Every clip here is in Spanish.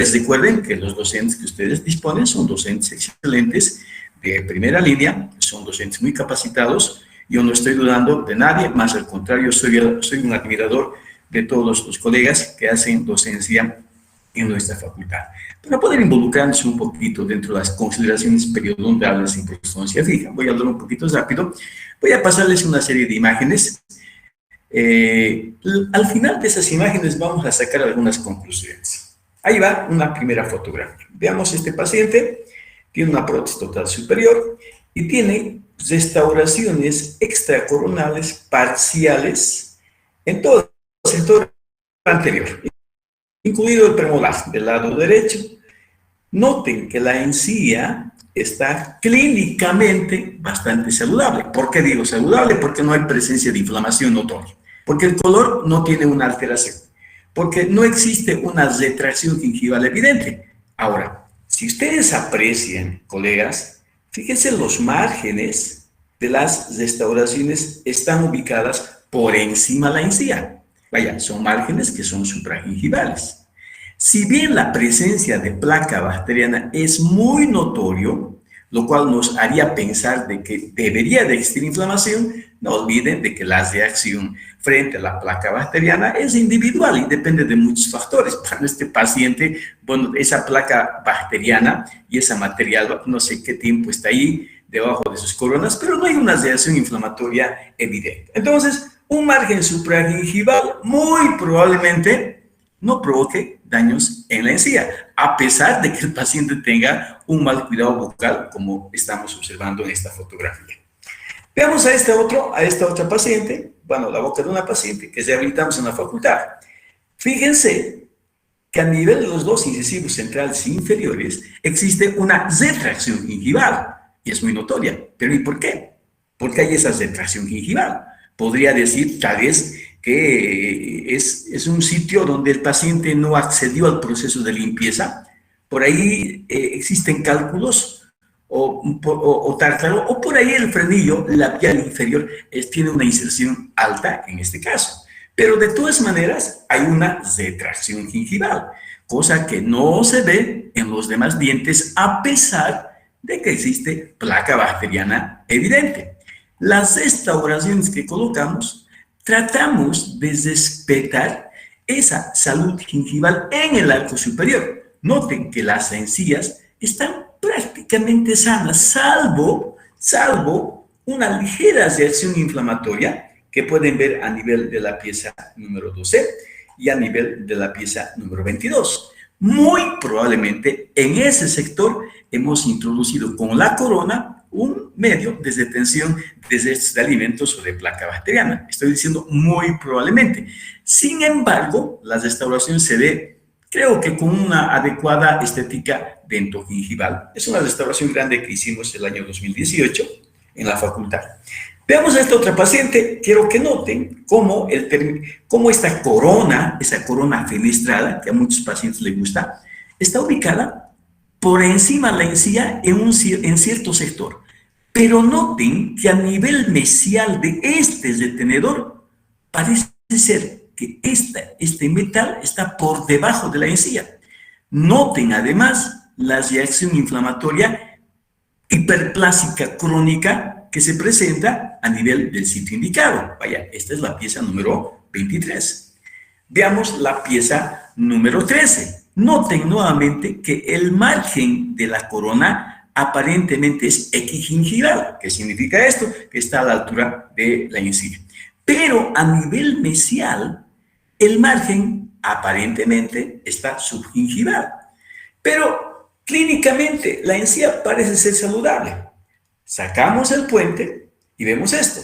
Les recuerden que los docentes que ustedes disponen son docentes excelentes, de primera línea, son docentes muy capacitados. Yo no estoy dudando de nadie, más al contrario, soy un admirador de todos los colegas que hacen docencia en nuestra facultad. Para poder involucrarnos un poquito dentro de las consideraciones periodontables en constancia fija, voy a hablar un poquito rápido, voy a pasarles una serie de imágenes. Al final de esas imágenes vamos a sacar algunas conclusiones. Ahí va una primera fotografía. Veamos este paciente, tiene una prótesis total superior y tiene restauraciones extracoronales parciales en todo el sector anterior, incluido el premolar del lado derecho. Noten que la encía está clínicamente bastante saludable. ¿Por qué digo saludable? Porque no hay presencia de inflamación notoria, porque el color no tiene una alteración, porque no existe una retracción gingival evidente. Ahora, si ustedes aprecian, colegas, fíjense, los márgenes de las restauraciones están ubicadas por encima de la encía. Vaya, son márgenes que son supragingivales. Si bien la presencia de placa bacteriana es muy notorio, lo cual nos haría pensar de que debería de existir inflamación, no olviden de que la reacción frente a la placa bacteriana es individual y depende de muchos factores. Para este paciente, bueno, esa placa bacteriana y ese material, no sé qué tiempo está ahí debajo de sus coronas, pero no hay una reacción inflamatoria evidente. Entonces, un margen supragingival muy probablemente no provoque daños en la encía, a pesar de que el paciente tenga un mal cuidado bucal, como estamos observando en esta fotografía. Veamos a esta otra paciente, bueno, la boca de una paciente que rehabilitamos en la facultad. Fíjense que a nivel de los dos incisivos centrales inferiores existe una retracción gingival, y es muy notoria. ¿Pero y por qué? ¿Por qué hay esa retracción gingival? Podría decir, tal vez, que es un sitio donde el paciente no accedió al proceso de limpieza. Por ahí existen cálculos o tártaro, o por ahí el frenillo labial inferior tiene una inserción alta en este caso. Pero de todas maneras hay una retracción gingival, cosa que no se ve en los demás dientes a pesar de que existe placa bacteriana evidente. Las restauraciones que colocamos, tratamos de respetar esa salud gingival en el arco superior. Noten que las encías están prácticamente sanas, salvo una ligera reacción inflamatoria que pueden ver a nivel de la pieza número 12 y a nivel de la pieza número 22. Muy probablemente en ese sector hemos introducido con la corona un medio de retención de restos de alimentos o de placa bacteriana. Estoy diciendo muy probablemente. Sin embargo, la restauración se ve, creo que con una adecuada estética dentogingival. Es una restauración grande que hicimos el año 2018 en la facultad. Veamos a esta otra paciente. Quiero que noten cómo esta corona, esa corona fenestrada, que a muchos pacientes les gusta, está ubicada por encima de la encía en cierto sector. Pero noten que a nivel mesial de este retenedor parece ser que este metal está por debajo de la encía. Noten además la reacción inflamatoria hiperplásica crónica que se presenta a nivel del sitio indicado. Vaya, esta es la pieza número 23. Veamos la pieza número 13. Noten nuevamente que el margen de la corona aparentemente es equigingival. ¿Qué significa esto? Que está a la altura de la encía. Pero a nivel mesial, el margen aparentemente está subgingival. Pero clínicamente la encía parece ser saludable. Sacamos el puente y vemos esto.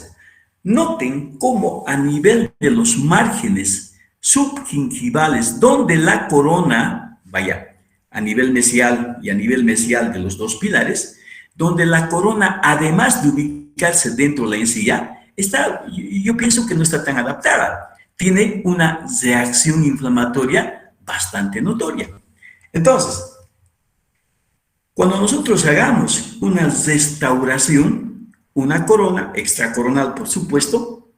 Noten cómo a nivel de los márgenes subgingivales, donde la corona, vaya, a nivel mesial y a nivel mesial de los dos pilares, donde la corona, además de ubicarse dentro de la encía, yo pienso que no está tan adaptada. Tiene una reacción inflamatoria bastante notoria. Entonces, cuando nosotros hagamos una restauración, una corona, extracoronal por supuesto,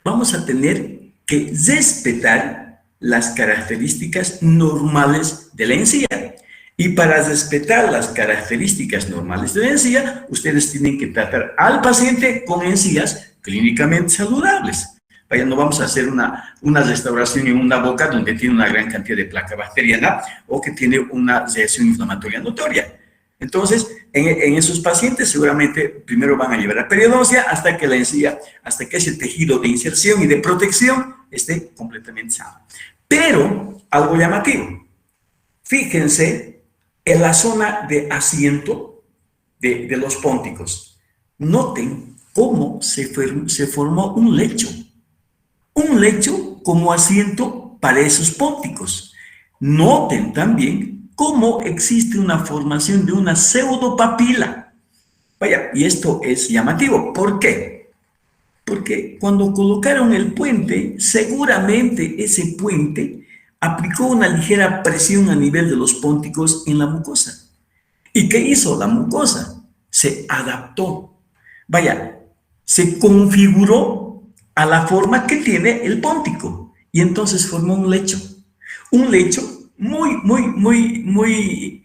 vamos a tener que respetar las características normales de la encía. Y para respetar las características normales de la encía, ustedes tienen que tratar al paciente con encías clínicamente saludables. Vaya, no vamos a hacer una restauración en una boca donde tiene una gran cantidad de placa bacteriana o que tiene una reacción inflamatoria notoria. Entonces, en esos pacientes seguramente primero van a llevar a periodoncia hasta que la encía, hasta que ese tejido de inserción y de protección esté completamente sano. Pero, algo llamativo, fíjense en la zona de asiento de los pónticos. Noten cómo se formó un lecho como asiento para esos pónticos. Noten también cómo existe una formación de una pseudopapila. Vaya, y esto es llamativo. ¿Por qué? Porque cuando colocaron el puente, seguramente ese puente aplicó una ligera presión a nivel de los pónticos en la mucosa. ¿Y qué hizo la mucosa? Se adaptó. Vaya, se configuró a la forma que tiene el póntico y entonces formó un lecho. Un lecho muy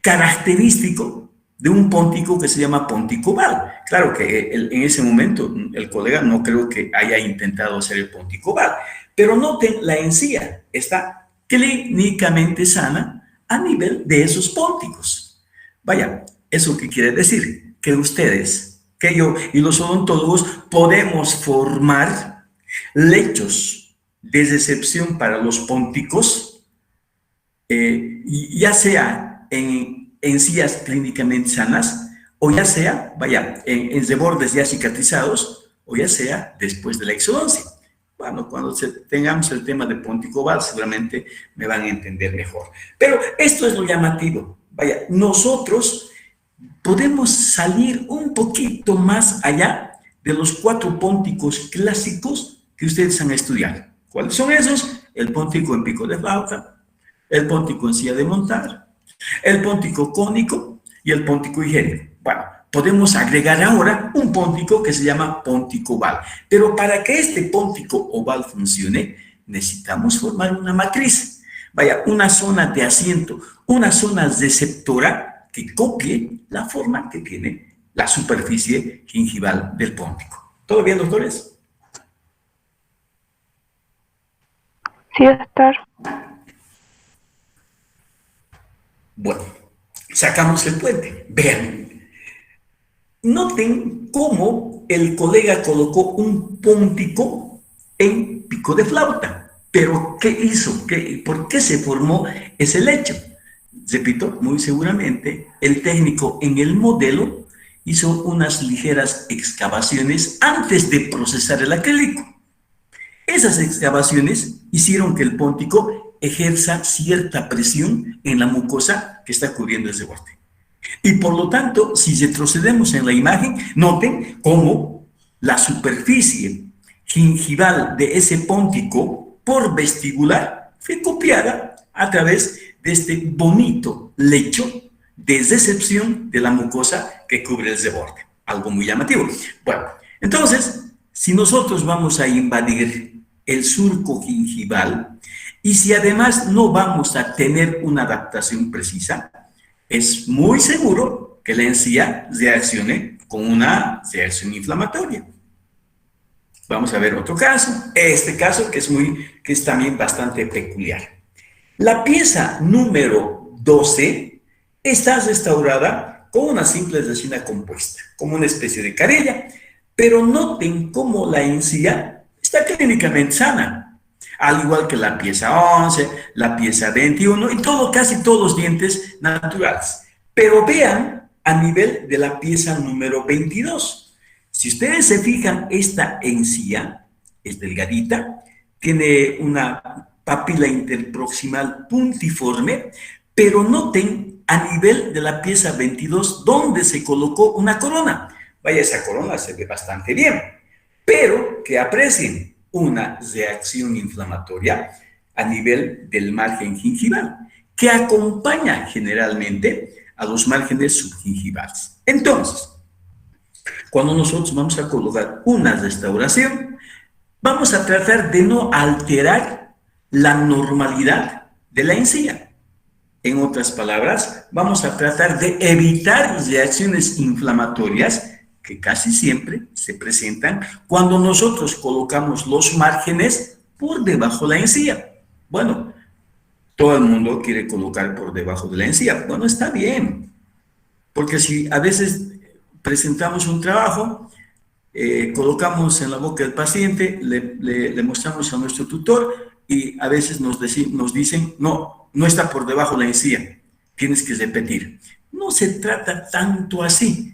característico de un póntico que se llama póntico oval. Claro que en ese momento el colega no creo que haya intentado hacer el póntico oval, pero noten, la encía está clínicamente sana a nivel de esos pónticos. Vaya, ¿eso qué quiere decir? Que ustedes, que yo y los odontólogos podemos formar lechos de recepción para los pónticos, ya sea en encías clínicamente sanas, o ya sea, vaya, en rebordes ya cicatrizados, o ya sea después de la exodoncia. Bueno, cuando tengamos el tema de póntico oval, seguramente me van a entender mejor. Pero esto es lo llamativo. Vaya, nosotros podemos salir un poquito más allá de los 4 pónticos clásicos que ustedes han estudiado. ¿Cuáles son esos? El póntico en pico de flauta, el póntico en silla de montar, el póntico cónico y el póntico higiénico. Bueno, podemos agregar ahora un póntico que se llama póntico oval. Pero para que este póntico oval funcione, necesitamos formar una matriz. Vaya, una zona de asiento, una zona receptora que copie la forma que tiene la superficie gingival del póntico. ¿Todo bien, doctores? Sí, doctor. Bueno, sacamos el puente. Vean. Noten cómo el colega colocó un póntico en pico de flauta. Pero, ¿qué hizo? ¿Por qué se formó ese lecho? Repito, muy seguramente el técnico en el modelo hizo unas ligeras excavaciones antes de procesar el acrílico. Esas excavaciones hicieron que el póntico ejerza cierta presión en la mucosa que está cubriendo ese borde. Y por lo tanto, si retrocedemos en la imagen, noten cómo la superficie gingival de ese póntico por vestibular fue copiada a través de este bonito lecho de recepción de la mucosa que cubre el reborde. Algo muy llamativo. Bueno, entonces, si nosotros vamos a invadir el surco gingival y si además no vamos a tener una adaptación precisa, es muy seguro que la encía reaccione con una reacción inflamatoria. Vamos a ver otro caso. Este caso que es también bastante peculiar. La pieza número 12 está restaurada con una simple resina compuesta, como una especie de carilla, pero noten cómo la encía está clínicamente sana, al igual que la pieza 11, la pieza 21 y casi todos los dientes naturales. Pero vean a nivel de la pieza número 22. Si ustedes se fijan, esta encía es delgadita, tiene una papila interproximal puntiforme, pero noten a nivel de la pieza 22 donde se colocó una corona. Vaya, esa corona se ve bastante bien, pero que aprecien una reacción inflamatoria a nivel del margen gingival, que acompaña generalmente a los márgenes subgingivales. Entonces, cuando nosotros vamos a colocar una restauración, vamos a tratar de no alterar la normalidad de la encía. En otras palabras, vamos a tratar de evitar reacciones inflamatorias que casi siempre se presentan cuando nosotros colocamos los márgenes por debajo de la encía. Bueno, todo el mundo quiere colocar por debajo de la encía. Bueno, está bien, porque si a veces presentamos un trabajo, colocamos en la boca del paciente, le mostramos a nuestro tutor y a veces nos dicen, no, no está por debajo de la encía, tienes que repetir. No se trata tanto así,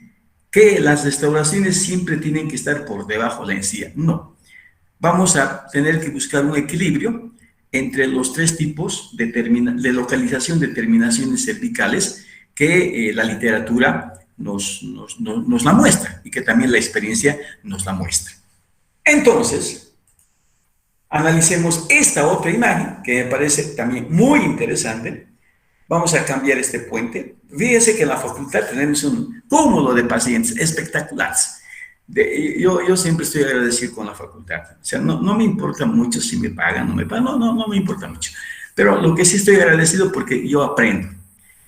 que las restauraciones siempre tienen que estar por debajo de la encía. No, vamos a tener que buscar un equilibrio entre los tres tipos de localización de terminaciones cervicales que la literatura nos la muestra y que también la experiencia nos la muestra. Entonces, analicemos esta otra imagen que me parece también muy interesante. Vamos a cambiar este puente. Fíjense que en la facultad tenemos un cúmulo de pacientes espectaculares. Yo siempre estoy agradecido con la facultad. O sea, no me importa mucho si me pagan o no me pagan. No me importa mucho. Pero lo que sí estoy agradecido porque yo aprendo.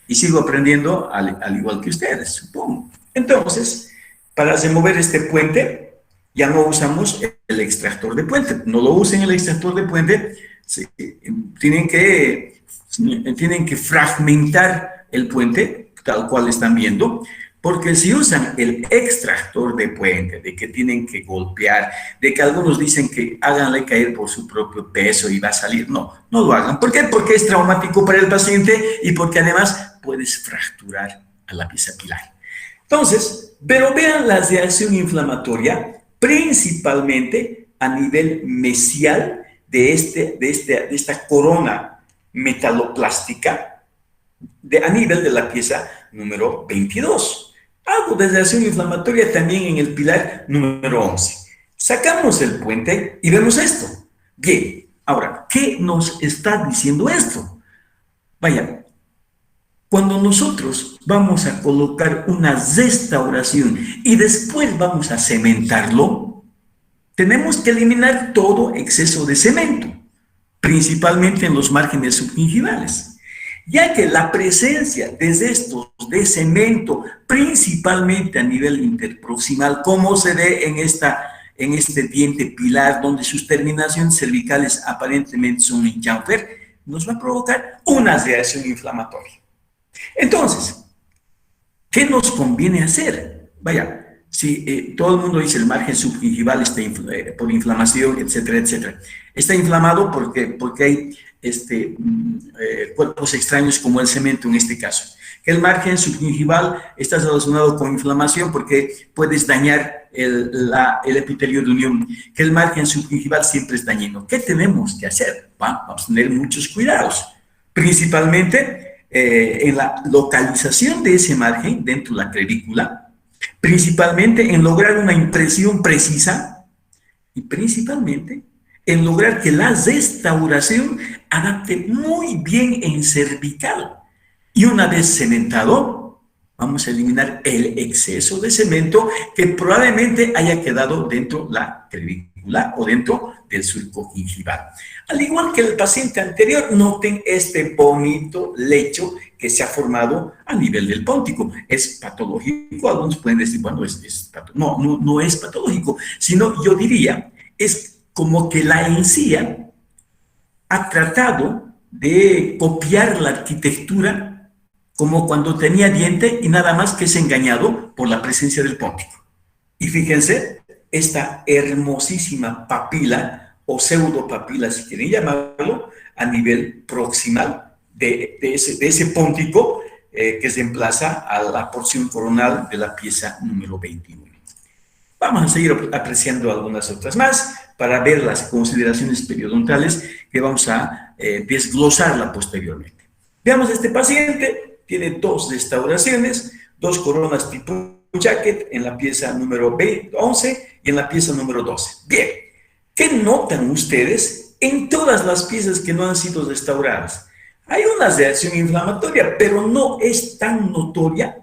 Y sigo aprendiendo al igual que ustedes, supongo. Entonces, para remover este puente, ya no usamos el extractor de puente. No lo usen el extractor de puente. Tienen que fragmentar el puente, tal cual están viendo, porque si usan el extractor de puente, de que tienen que golpear, de que algunos dicen que háganle caer por su propio peso y va a salir, no lo hagan. ¿Por qué? Porque es traumático para el paciente y porque además puedes fracturar a la pieza pilar. Entonces, pero vean la reacción inflamatoria, principalmente a nivel mesial de esta corona metaloplástica, a nivel de la pieza número 22. Algo de reacción inflamatoria también en el pilar número 11. Sacamos el puente y vemos esto. Bien, ahora, ¿qué nos está diciendo esto? Vaya, cuando nosotros vamos a colocar una restauración y después vamos a cementarlo, tenemos que eliminar todo exceso de cemento, principalmente en los márgenes subgingivales, ya que la presencia de restos de cemento, principalmente a nivel interproximal, como se ve en este diente pilar, donde sus terminaciones cervicales aparentemente son en chamfer, nos va a provocar una reacción inflamatoria. Entonces, ¿qué nos conviene hacer? Vaya, si todo el mundo dice el margen subgingival está por inflamación, etcétera, etcétera. Está inflamado porque hay cuerpos extraños como el cemento en este caso. Que el margen subgingival está relacionado con inflamación porque puedes dañar el epitelio de unión. Que el margen subgingival siempre es dañino. ¿Qué tenemos que hacer? Vamos a tener muchos cuidados, principalmente en la localización de ese margen dentro de la crevícula, principalmente en lograr una impresión precisa y principalmente en lograr que la restauración adapte muy bien en cervical. Y una vez cementado, vamos a eliminar el exceso de cemento que probablemente haya quedado dentro de la crevícula o dentro del surco gingival. Al igual que el paciente anterior, noten este bonito lecho que se ha formado a nivel del póntico. ¿Es patológico? Algunos pueden decir, bueno, no es patológico, sino yo diría, es como que la encía ha tratado de copiar la arquitectura como cuando tenía diente y nada más que es engañado por la presencia del póntico. Y fíjense, esta hermosísima papila o pseudopapila, si quieren llamarlo, a nivel proximal de ese póntico que se emplaza a la porción coronal de la pieza número 21. Vamos a seguir apreciando algunas otras más para ver las consideraciones periodontales que vamos a desglosarla posteriormente. Veamos este paciente, tiene dos restauraciones, dos coronas tipo jacket en la pieza número 11 y en la pieza número 12. Bien, ¿qué notan ustedes en todas las piezas que no han sido restauradas? Hay una reacción inflamatoria, pero no es tan notoria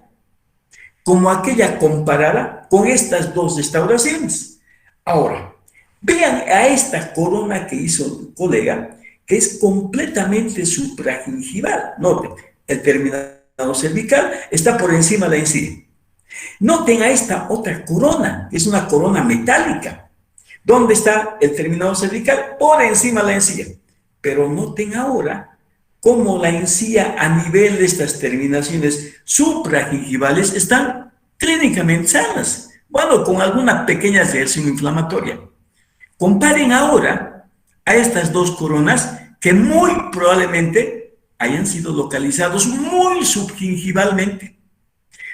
como aquella comparada con estas dos restauraciones. Ahora, vean a esta corona que hizo un colega, que es completamente supragingival. Noten, el terminado cervical está por encima de la encía. Noten a esta otra corona, que es una corona metálica. ¿Dónde está el terminado cervical? Por encima de la encía. Pero noten ahora cómo la encía a nivel de estas terminaciones supragingivales están clínicamente sanas. Bueno, con alguna pequeña reacción inflamatoria. Comparen ahora a estas dos coronas que muy probablemente hayan sido localizados muy subgingivalmente.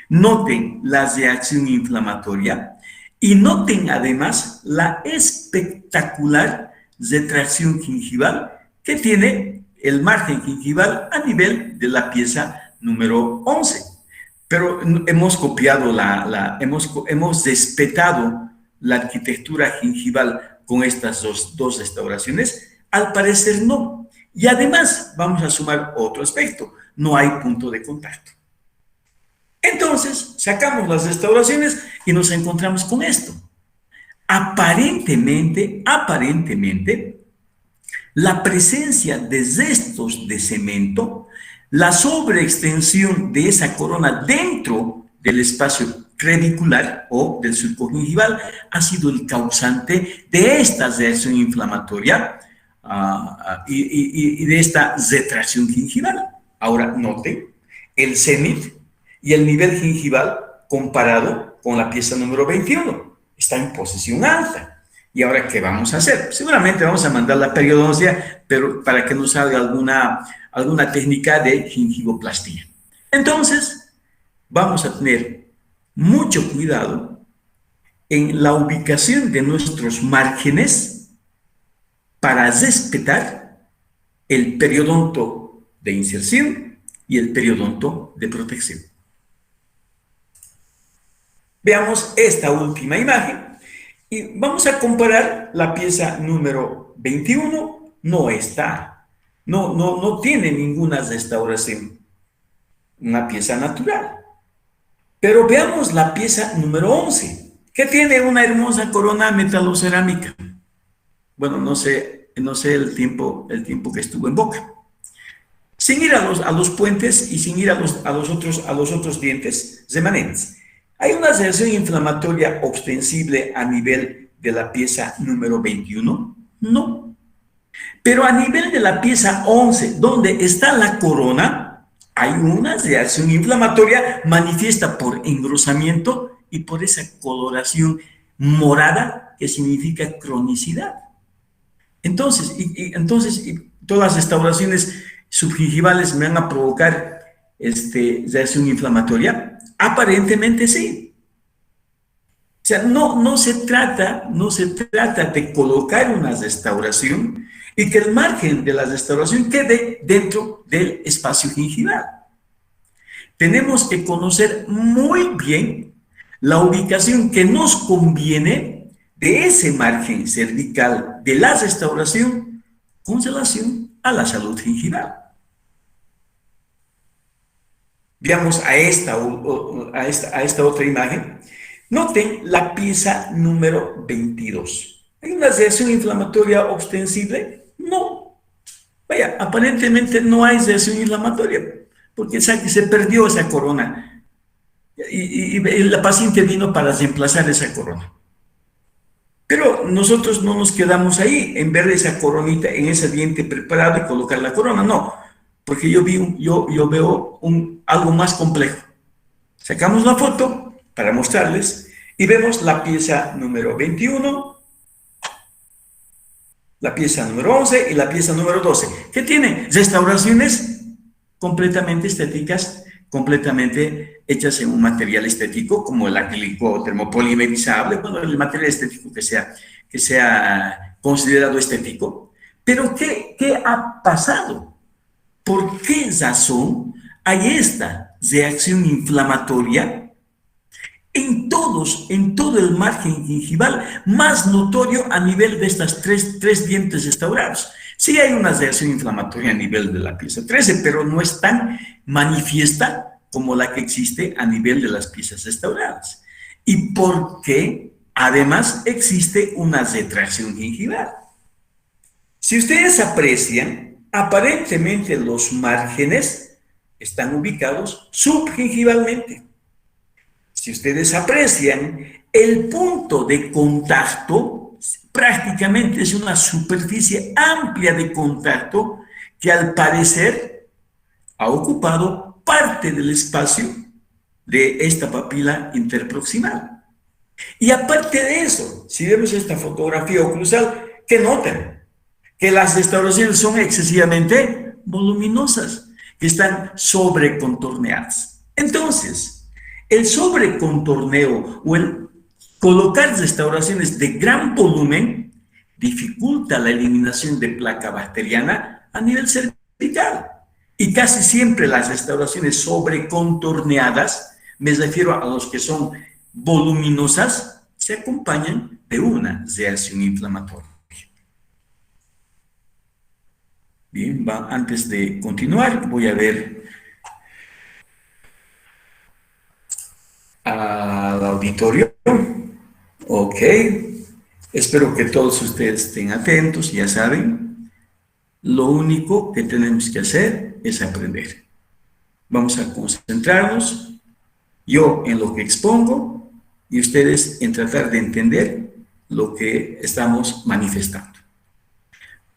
Noten la reacción inflamatoria y noten además la espectacular retracción gingival que tiene el margen gingival a nivel de la pieza número 11. Pero hemos copiado, hemos respetado la arquitectura gingival con estas dos restauraciones. Al parecer no. Y además vamos a sumar otro aspecto. No hay punto de contacto. Entonces, sacamos las restauraciones y nos encontramos con esto. Aparentemente, la presencia de restos de cemento, la sobreextensión de esa corona dentro del espacio clavicular o del surco gingival ha sido el causante de esta reacción inflamatoria y de esta retracción gingival. Ahora, noten el cenit y el nivel gingival comparado con la pieza número 21. Está en posición alta. ¿Y ahora qué vamos a hacer? Seguramente vamos a mandar la periodoncia, pero para que nos salga alguna técnica de gingivoplastía. Entonces, vamos a tener mucho cuidado en la ubicación de nuestros márgenes para respetar el periodonto de inserción y el periodonto de protección. Veamos esta última imagen y vamos a comparar la pieza número 21. No tiene ninguna restauración, una pieza natural. Pero veamos la pieza número 11, que tiene una hermosa corona metalocerámica. Bueno, no sé el tiempo que estuvo en boca. Sin ir a los puentes y sin ir a los otros dientes remanentes. ¿Hay una reacción inflamatoria ostensible a nivel de la pieza número 21? No. Pero a nivel de la pieza 11, donde está la corona, hay una reacción inflamatoria manifiesta por engrosamiento y por esa coloración morada que significa cronicidad. Entonces, todas las restauraciones subgingivales me van a provocar reacción inflamatoria. Aparentemente sí. O sea, no se trata de colocar una restauración y que el margen de la restauración quede dentro del espacio gingival. Tenemos que conocer muy bien la ubicación que nos conviene de ese margen cervical de la restauración con relación a la salud gingival. Veamos a esta otra imagen. Noten la pieza número 22. ¿Hay una reacción inflamatoria ostensible? No. Vaya, aparentemente no hay reacción inflamatoria, porque se perdió esa corona. Y la paciente vino para reemplazar esa corona. Pero nosotros no nos quedamos ahí en ver esa coronita en ese diente preparado y colocar la corona, no. Porque yo veo algo más complejo. Sacamos la foto para mostrarles y vemos la pieza número 21, la pieza número 11 y la pieza número 12, que tiene restauraciones completamente estéticas, completamente hechas en un material estético como el acrílico termopolimerizable, bueno, el material estético que sea considerado estético. Pero ¿qué ha pasado? ¿Por qué razón hay esta reacción inflamatoria en todo el margen gingival, más notorio a nivel de estas tres dientes restaurados? Sí hay una reacción inflamatoria a nivel de la pieza 13, pero no es tan manifiesta como la que existe a nivel de las piezas restauradas. ¿Y por qué? Además, existe una retracción gingival. Si ustedes aprecian, aparentemente los márgenes están ubicados subgingivalmente. Si ustedes aprecian, el punto de contacto prácticamente es una superficie amplia de contacto que al parecer ha ocupado parte del espacio de esta papila interproximal. Y aparte de eso, si vemos esta fotografía oclusal, ¿qué notan? Que las restauraciones son excesivamente voluminosas, que están sobrecontorneadas. Entonces, el sobrecontorneo o el colocar restauraciones de gran volumen dificulta la eliminación de placa bacteriana a nivel cervical. Y casi siempre las restauraciones sobrecontorneadas, me refiero a los que son voluminosas, se acompañan de una reacción inflamatoria. Bien, antes de continuar, voy a ver al auditorio. Ok, espero que todos ustedes estén atentos, ya saben, lo único que tenemos que hacer es aprender. Vamos a concentrarnos, yo en lo que expongo y ustedes en tratar de entender lo que estamos manifestando.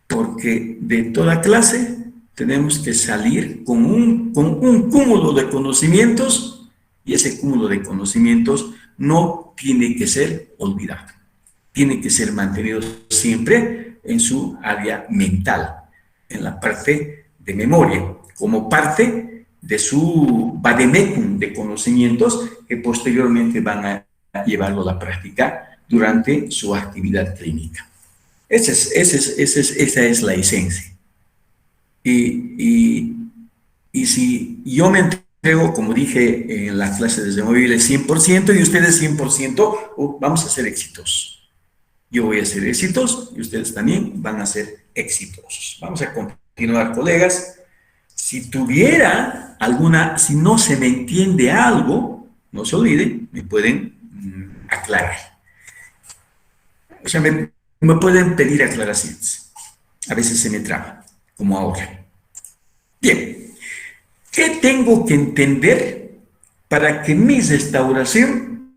Porque de toda clase tenemos que salir con un cúmulo de conocimientos y ese cúmulo de conocimientos no tiene que ser olvidado. Tiene que ser mantenido siempre en su área mental, en la parte de memoria, como parte de su vademecum de conocimientos que posteriormente van a llevarlo a la práctica durante su actividad clínica. Esa es la esencia. Y si yo me entrego, como dije en la clase desde móviles, 100% y ustedes 100%, vamos a ser exitosos. Yo voy a ser exitoso y ustedes también van a ser exitosos. Vamos a continuar, colegas. Si tuviera si no se me entiende algo, no se olviden, me pueden aclarar. O sea, me pueden pedir aclaraciones. A veces se me traba, como ahora. Bien, ¿qué tengo que entender para que mi restauración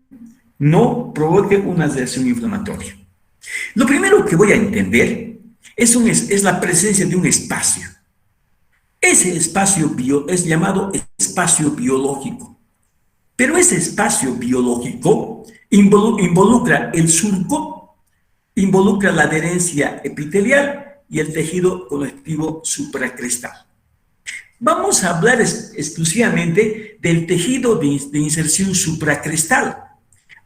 no provoque una reacción inflamatoria? Lo primero que voy a entender es la presencia de un espacio. Ese espacio es llamado espacio biológico. Pero ese espacio biológico involucra el surco, involucra la adherencia epitelial y el tejido conectivo supracrestal. Vamos a hablar exclusivamente del tejido de inserción supracrestal.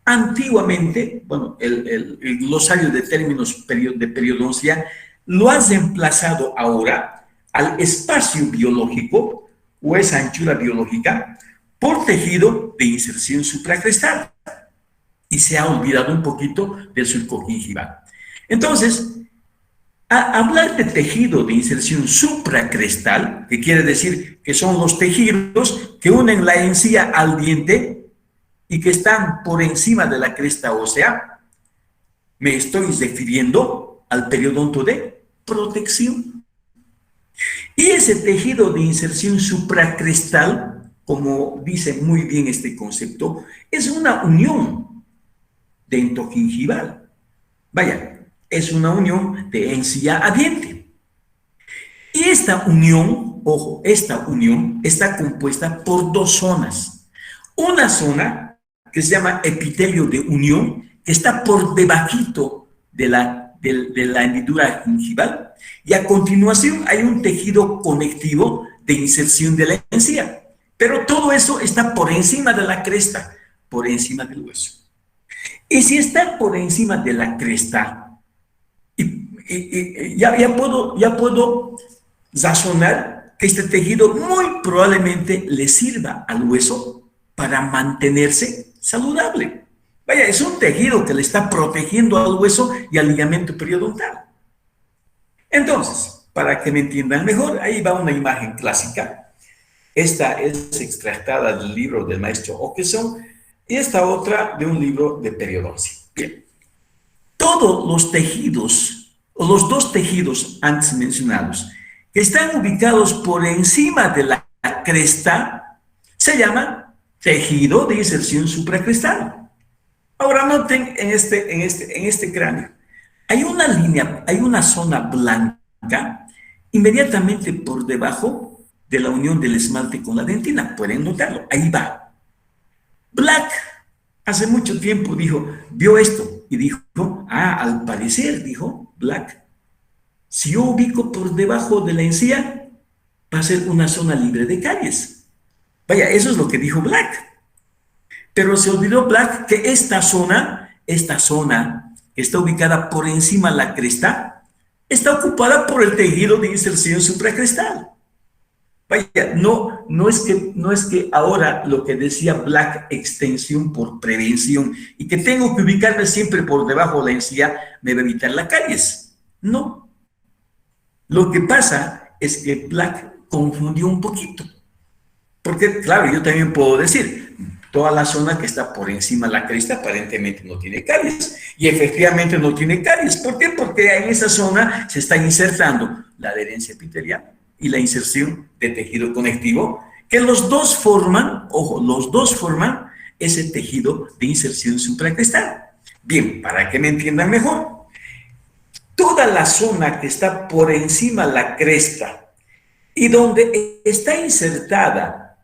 Antiguamente, bueno, el glosario de términos de periodoncia lo ha reemplazado ahora al espacio biológico o esa anchura biológica por tejido de inserción supracrestal. Y se ha olvidado un poquito del surco gingival. Entonces, hablar de tejido de inserción supracrestal, que quiere decir que son los tejidos que unen la encía al diente y que están por encima de la cresta ósea, me estoy refiriendo al periodonto de protección. Y ese tejido de inserción supracrestal, como dice muy bien este concepto, es una unión dentogingival. Vaya, es una unión de encía a diente. Y esta unión, ojo, esta unión está compuesta por dos zonas. Una zona que se llama epitelio de unión, que está por debajito de la hendidura gingival, y a continuación hay un tejido conectivo de inserción de la encía. Pero todo eso está por encima de la cresta, por encima del hueso. Y si está por encima de la cresta, ya puedo razonar que este tejido muy probablemente le sirva al hueso para mantenerse saludable. Vaya, es un tejido que le está protegiendo al hueso y al ligamento periodontal. Entonces, para que me entiendan mejor, ahí va una imagen clásica. Esta es extractada del libro del maestro Åkesson y esta otra de un libro de periodoncia. Bien, todos los tejidos, o los dos tejidos antes mencionados, que están ubicados por encima de la cresta se llama tejido de inserción supracrestal. Ahora noten en este cráneo, hay una línea, hay una zona blanca inmediatamente por debajo de la unión del esmalte con la dentina. Pueden notarlo, ahí va. Black hace mucho tiempo vio esto y dijo, al parecer, dijo Black, si yo ubico por debajo de la encía, va a ser una zona libre de caries. Vaya, eso es lo que dijo Black. Pero se olvidó Black que esta zona que está ubicada por encima de la cresta, está ocupada por el tejido de inserción supracrestal. Vaya, no es que ahora lo que decía Black, extensión por prevención, y que tengo que ubicarme siempre por debajo de la encía, me va a evitar la caries. No. Lo que pasa es que Black confundió un poquito. Porque, claro, yo también puedo decir, toda la zona que está por encima de la cresta aparentemente no tiene caries. Y efectivamente no tiene caries. ¿Por qué? Porque en esa zona se está insertando la adherencia epitelial y la inserción de tejido conectivo, que los dos forman, ojo, los dos forman ese tejido de inserción supracrestal. Bien, para que me entiendan mejor, toda la zona que está por encima de la cresta y donde está insertada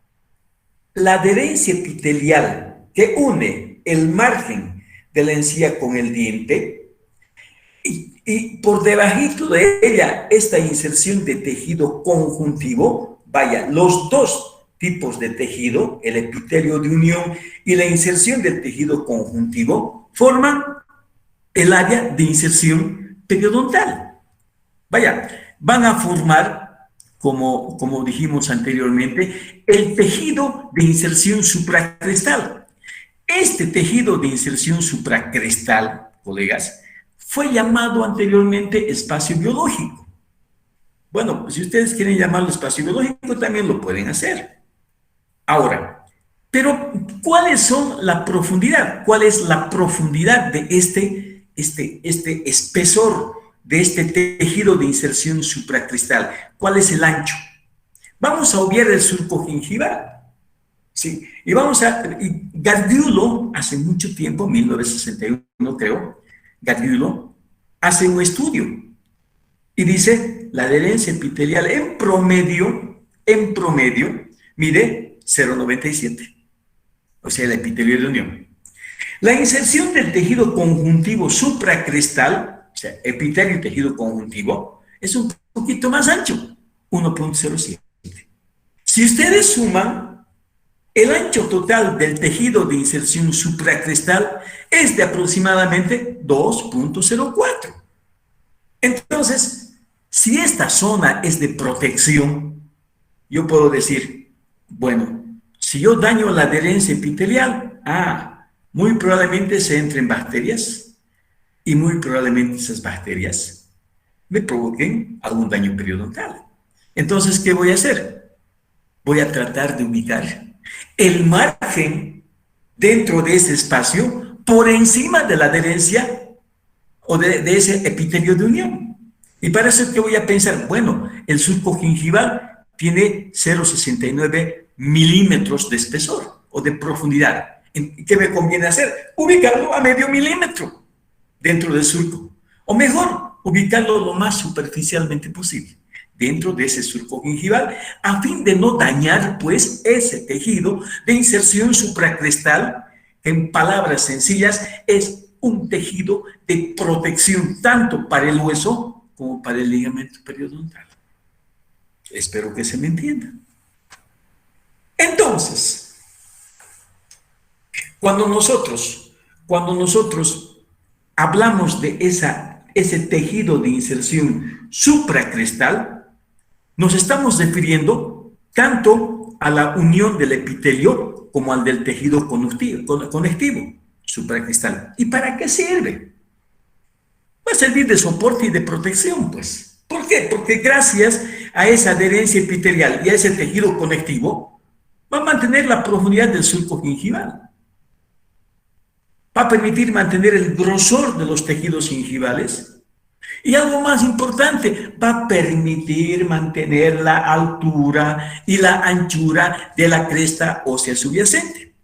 la adherencia epitelial que une el margen de la encía con el diente, y por debajito de ella, esta inserción de tejido conjuntivo, vaya, los dos tipos de tejido, el epitelio de unión y la inserción del tejido conjuntivo, forman el área de inserción periodontal. Vaya, van a formar, como dijimos anteriormente, el tejido de inserción supracrestal. Este tejido de inserción supracrestal, colegas, fue llamado anteriormente espacio biológico. Bueno, si ustedes quieren llamarlo espacio biológico, también lo pueden hacer. Ahora, pero ¿cuáles son la profundidad? ¿Cuál es la profundidad de este espesor de este tejido de inserción supracrestal? ¿Cuál es el ancho? Vamos a obviar el surco gingival. Sí, y Gargiulo, hace mucho tiempo, 1961 creo, Gargiulo hace un estudio y dice la adherencia epitelial en promedio, mide 0,97, o sea, el epitelio de unión. La inserción del tejido conjuntivo supracrestal, o sea, epitelio y tejido conjuntivo, es un poquito más ancho, 1,07. Si ustedes suman, el ancho total del tejido de inserción supracrestal es de aproximadamente 2,04. Entonces, si esta zona es de protección, yo puedo decir, bueno, si yo daño la adherencia epitelial, muy probablemente se entren bacterias y muy probablemente esas bacterias me provoquen algún daño periodontal. Entonces, ¿qué voy a hacer? Voy a tratar de ubicar el margen dentro de ese espacio por encima de la adherencia o de ese epitelio de unión. Y para eso, ¿qué voy a pensar? Bueno, el surco gingival tiene 0,69 milímetros de espesor o de profundidad. ¿Qué me conviene hacer? Ubicarlo a medio milímetro dentro del surco. O mejor, ubicarlo lo más superficialmente posible dentro de ese surco gingival, a fin de no dañar, pues, ese tejido de inserción supracrestal, que en palabras sencillas es un tejido de protección tanto para el hueso como para el ligamento periodontal. Espero que se me entienda. Entonces, cuando nosotros hablamos de ese tejido de inserción supracrestal, nos estamos refiriendo tanto a la unión del epitelio como al del tejido conectivo supracrestal. ¿Y para qué sirve? Va a servir de soporte y de protección, pues. ¿Por qué? Porque gracias a esa adherencia epitelial y a ese tejido conectivo, va a mantener la profundidad del surco gingival. Va a permitir mantener el grosor de los tejidos gingivales Y algo más importante, va a permitir mantener la altura y la anchura de la cresta ósea subyacente.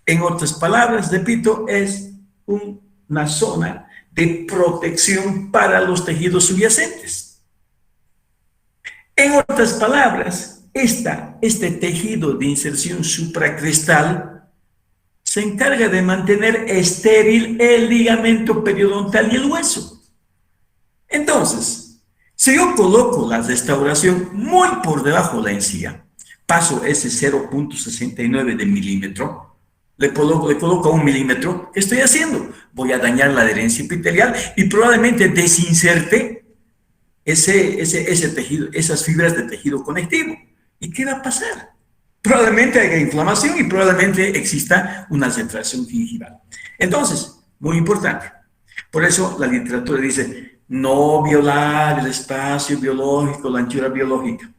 En otras palabras, repito, es una zona de protección para los tejidos subyacentes. En otras palabras, este tejido de inserción supracrestal se encarga de mantener estéril el ligamento periodontal y el hueso. Entonces, si yo coloco la restauración muy por debajo de la encía, paso ese 0.69 de milímetro, le coloco 1 milímetro, ¿qué estoy haciendo? Voy a dañar la adherencia epitelial y probablemente desinserte ese tejido, esas fibras de tejido conectivo. ¿Y qué va a pasar? Probablemente haya inflamación y probablemente exista una retracción gingival. Entonces, muy importante. Por eso la literatura dice, no violar el espacio biológico, la anchura biológica.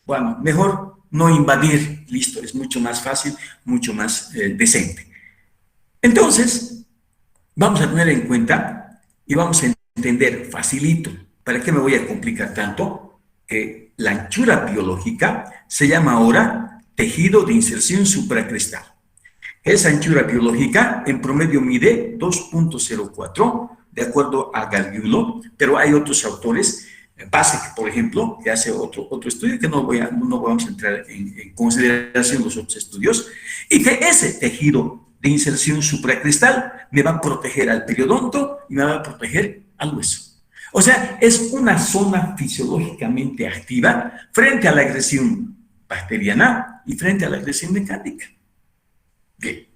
Bueno, mejor no invadir, listo, es mucho más fácil, mucho más decente. Entonces, vamos a tener en cuenta y vamos a entender facilito. ¿Para qué me voy a complicar tanto? Que la anchura biológica se llama ahora tejido de inserción supracrestal. Esa anchura biológica en promedio mide 2.04 de acuerdo a Gargiulo, pero hay otros autores, Basek, por ejemplo, que hace otro estudio que no vamos a entrar en consideración los otros estudios, y que ese tejido de inserción supracrestal me va a proteger al periodonto y me va a proteger al hueso. O sea, es una zona fisiológicamente activa frente a la agresión bacteriana y frente a la agresión mecánica. Bien.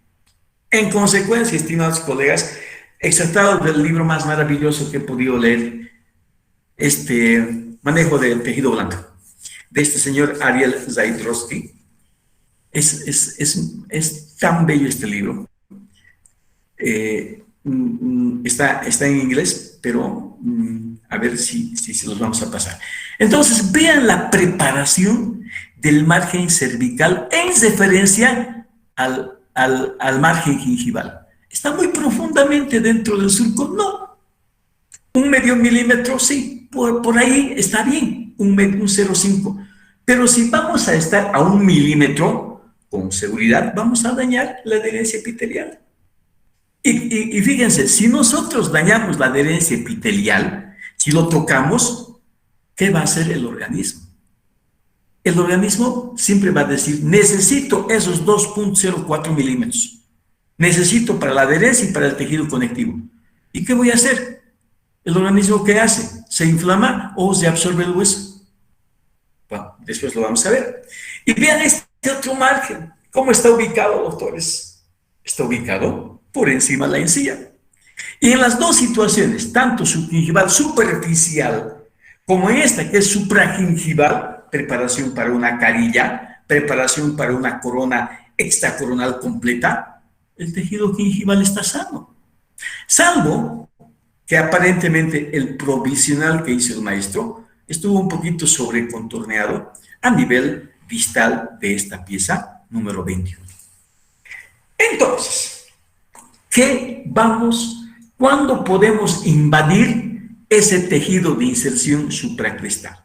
En consecuencia, estimados colegas, extractado del libro más maravilloso que he podido leer, Manejo del tejido blando, de este señor Ariel Zaidrowski. Es tan bello este libro. Está en inglés, pero a ver si se los vamos a pasar. Entonces, vean la preparación del margen cervical en referencia al margen gingival. ¿Está muy profundamente dentro del surco? No. 1/2 milímetro, sí. Por ahí está bien, un 0,5. Pero si vamos a estar a 1 milímetro, con seguridad vamos a dañar la adherencia epitelial. Y fíjense, si nosotros dañamos la adherencia epitelial, si lo tocamos, ¿qué va a hacer el organismo? El organismo siempre va a decir, necesito esos 2.04 milímetros. Necesito para la adherencia y para el tejido conectivo. ¿Y qué voy a hacer? ¿El organismo qué hace? ¿Se inflama o se absorbe el hueso? Bueno, después lo vamos a ver. Y vean este otro margen. ¿Cómo está ubicado, doctores? Está ubicado por encima de la encía. Y en las dos situaciones, tanto subgingival superficial como en esta que es supragingival, preparación para una carilla, preparación para una corona extracoronal completa, el tejido gingival está sano. Salvo que aparentemente el provisional que hizo el maestro estuvo un poquito sobrecontorneado a nivel distal de esta pieza número 21. Entonces, ¿cuándo podemos invadir ese tejido de inserción supracrestal?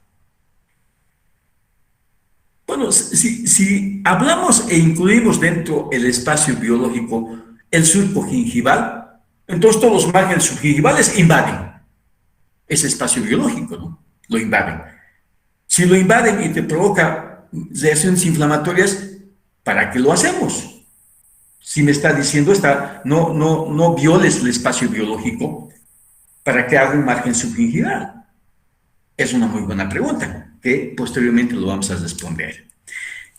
Bueno, si hablamos e incluimos dentro el espacio biológico el surco gingival, entonces todos los márgenes subgingivales invaden ese espacio biológico, ¿no? Lo invaden. Si lo invaden y te provoca reacciones inflamatorias, ¿para qué lo hacemos? Si me está diciendo no violes el espacio biológico, ¿para qué hago un margen subgingival? Es una muy buena pregunta, que posteriormente lo vamos a responder.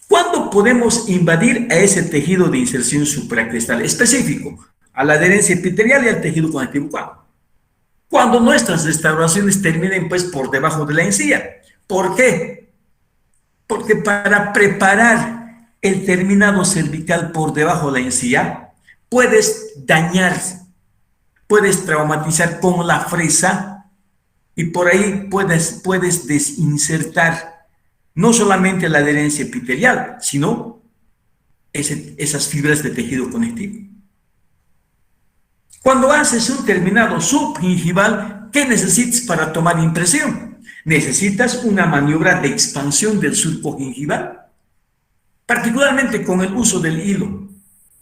¿Cuándo podemos invadir a ese tejido de inserción supracrestal específico? A la adherencia epitelial y al tejido conectivo. ¿Cuándo? Cuando nuestras restauraciones terminen pues por debajo de la encía. ¿Por qué? Porque para preparar el terminado cervical por debajo de la encía, puedes dañar, puedes traumatizar con la fresa y por ahí puedes desinsertar no solamente la adherencia epitelial, sino esas fibras de tejido conectivo. Cuando haces un terminado subgingival, ¿qué necesitas para tomar impresión? Necesitas una maniobra de expansión del surco gingival, particularmente con el uso del hilo.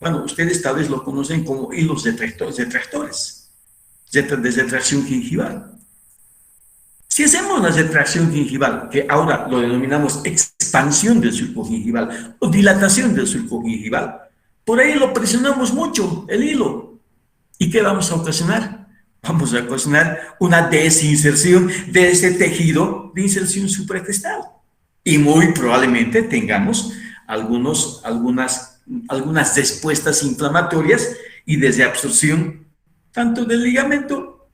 Bueno, ustedes tal vez lo conocen como hilos detractores, de retracción gingival. Si hacemos la retracción gingival, que ahora lo denominamos expansión del surco gingival o dilatación del surco gingival, por ahí lo presionamos mucho, el hilo. ¿Y qué vamos a ocasionar? Vamos a ocasionar una desinserción de ese tejido de inserción supracrestal. Y muy probablemente tengamos algunas respuestas inflamatorias y de absorción tanto del ligamento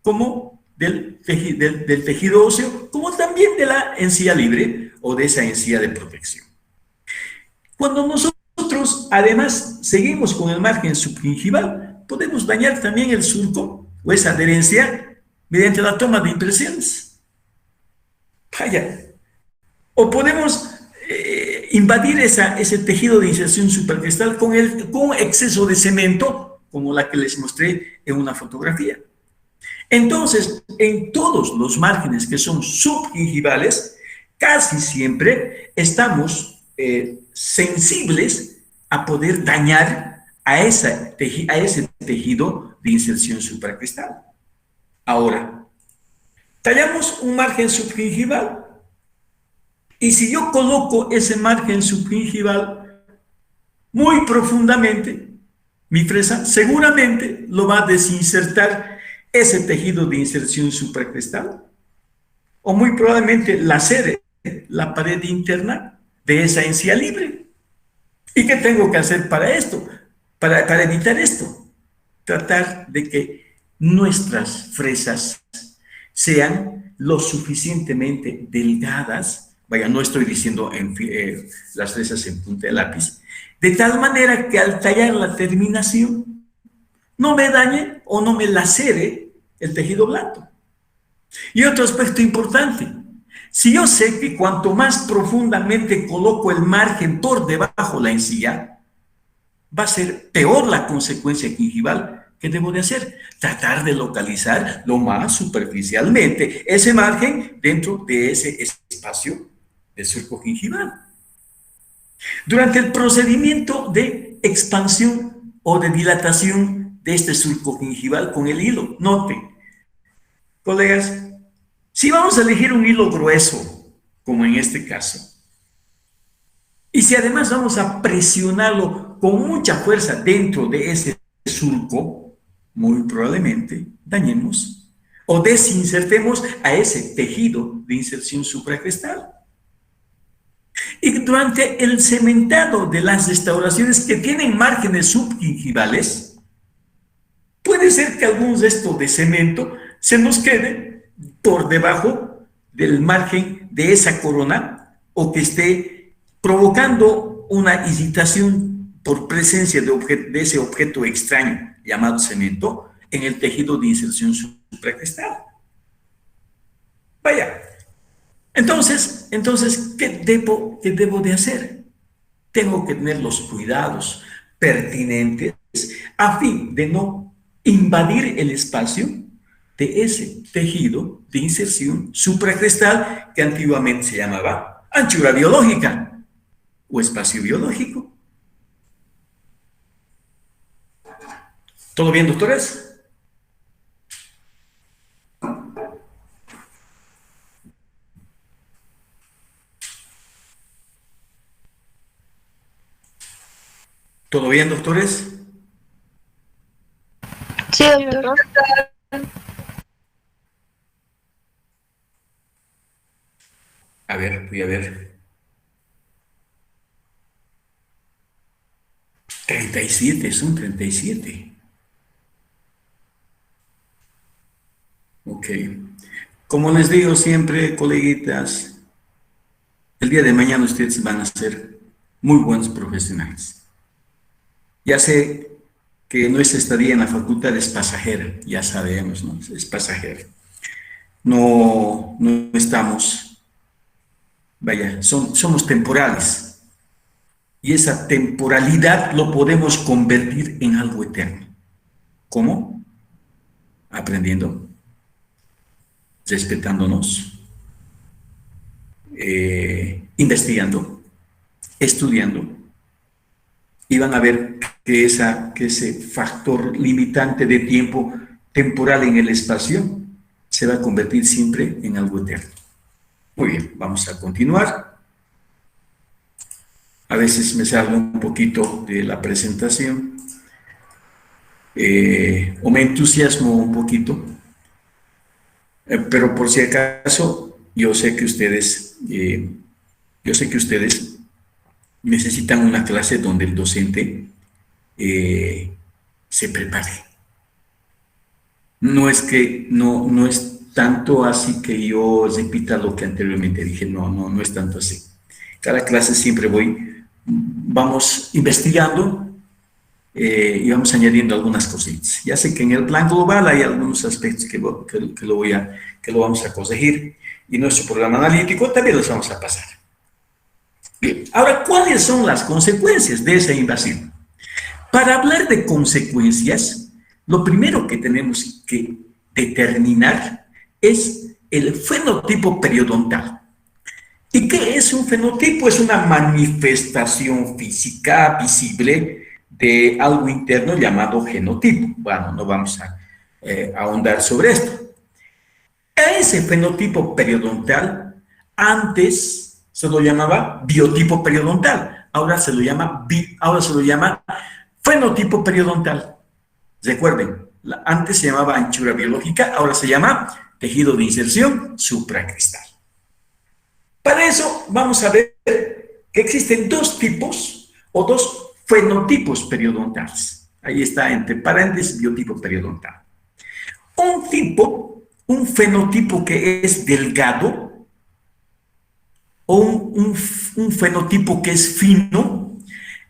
como del tejido óseo, como también de la encía libre o de esa encía de protección. Cuando nosotros además seguimos con el margen subgingival, podemos dañar también el surco o esa adherencia mediante la toma de impresiones. Vaya. O podemos invadir ese tejido de inserción supracrestal con exceso de cemento, como la que les mostré en una fotografía. Entonces, en todos los márgenes que son subgingivales, casi siempre estamos sensibles a poder dañar a ese tejido de inserción supracrestal. Ahora, tallamos un margen subgingival y si yo coloco ese margen subgingival muy profundamente, mi fresa seguramente lo va a desinsertar ese tejido de inserción supracrestal o muy probablemente lacere la pared interna de esa encía libre. ¿Y qué tengo que hacer para esto? Para evitar esto, tratar de que nuestras fresas sean lo suficientemente delgadas, vaya, no estoy diciendo las fresas en punta de lápiz, de tal manera que al tallar la terminación no me dañe o no me lacere el tejido blando. Y otro aspecto importante, si yo sé que cuanto más profundamente coloco el margen por debajo de la encía, va a ser peor la consecuencia gingival que debo de hacer. Tratar de localizar lo más superficialmente ese margen dentro de ese espacio del surco gingival. Durante el procedimiento de expansión o de dilatación de este surco gingival con el hilo, noten, colegas, si vamos a elegir un hilo grueso, como en este caso, y si además vamos a presionarlo con mucha fuerza dentro de ese surco, muy probablemente dañemos o desinsertemos a ese tejido de inserción supracrestal. Y durante el cementado de las restauraciones que tienen márgenes subgingivales, puede ser que algún resto de cemento se nos quede por debajo del margen de esa corona o que esté provocando una irritación por presencia de ese objeto extraño llamado cemento en el tejido de inserción supracrestal. Vaya, entonces ¿qué debo de hacer? Tengo que tener los cuidados pertinentes a fin de no invadir el espacio de ese tejido de inserción supracrestal que antiguamente se llamaba anchura biológica o espacio biológico. ¿Todo bien, doctores? ¿Todo bien, doctores? Sí, doctor. A ver, voy a ver. 37, son 37. Ok. Como les digo siempre, coleguitas, el día de mañana ustedes van a ser muy buenos profesionales. Ya sé que nuestra estadía en la facultad es pasajera, ya sabemos, ¿no? Es pasajera. No estamos, vaya, somos temporales. Y esa temporalidad lo podemos convertir en algo eterno. ¿Cómo? Aprendiendo respetándonos, investigando, estudiando, y van a ver que ese factor limitante de tiempo temporal en el espacio se va a convertir siempre en algo eterno. Muy bien, vamos a continuar. A veces me salgo un poquito de la presentación o me entusiasmo un poquito, pero por si acaso yo sé que ustedes necesitan una clase donde el docente se prepare. No es tanto así que yo repita lo que anteriormente dije, no es tanto así. Cada clase siempre vamos investigando y vamos añadiendo algunas cositas. Ya sé que en el plan global hay algunos aspectos que lo vamos a corregir, y nuestro programa analítico también los vamos a pasar. Bien, ahora, ¿cuáles son las consecuencias de esa invasión? Para hablar de consecuencias, lo primero que tenemos que determinar es el fenotipo periodontal. ¿Y qué es un fenotipo? Es una manifestación física visible de algo interno llamado genotipo. Bueno, no vamos a ahondar sobre esto. A ese fenotipo periodontal antes se lo llamaba biotipo periodontal, ahora se lo llama fenotipo periodontal. Recuerden, antes se llamaba anchura biológica, ahora se llama tejido de inserción supracristal. Para eso vamos a ver que existen dos tipos o dos fenotipos periodontales. Ahí está, entre paréntesis, biotipo periodontal. Un fenotipo que es delgado, o un fenotipo que es fino,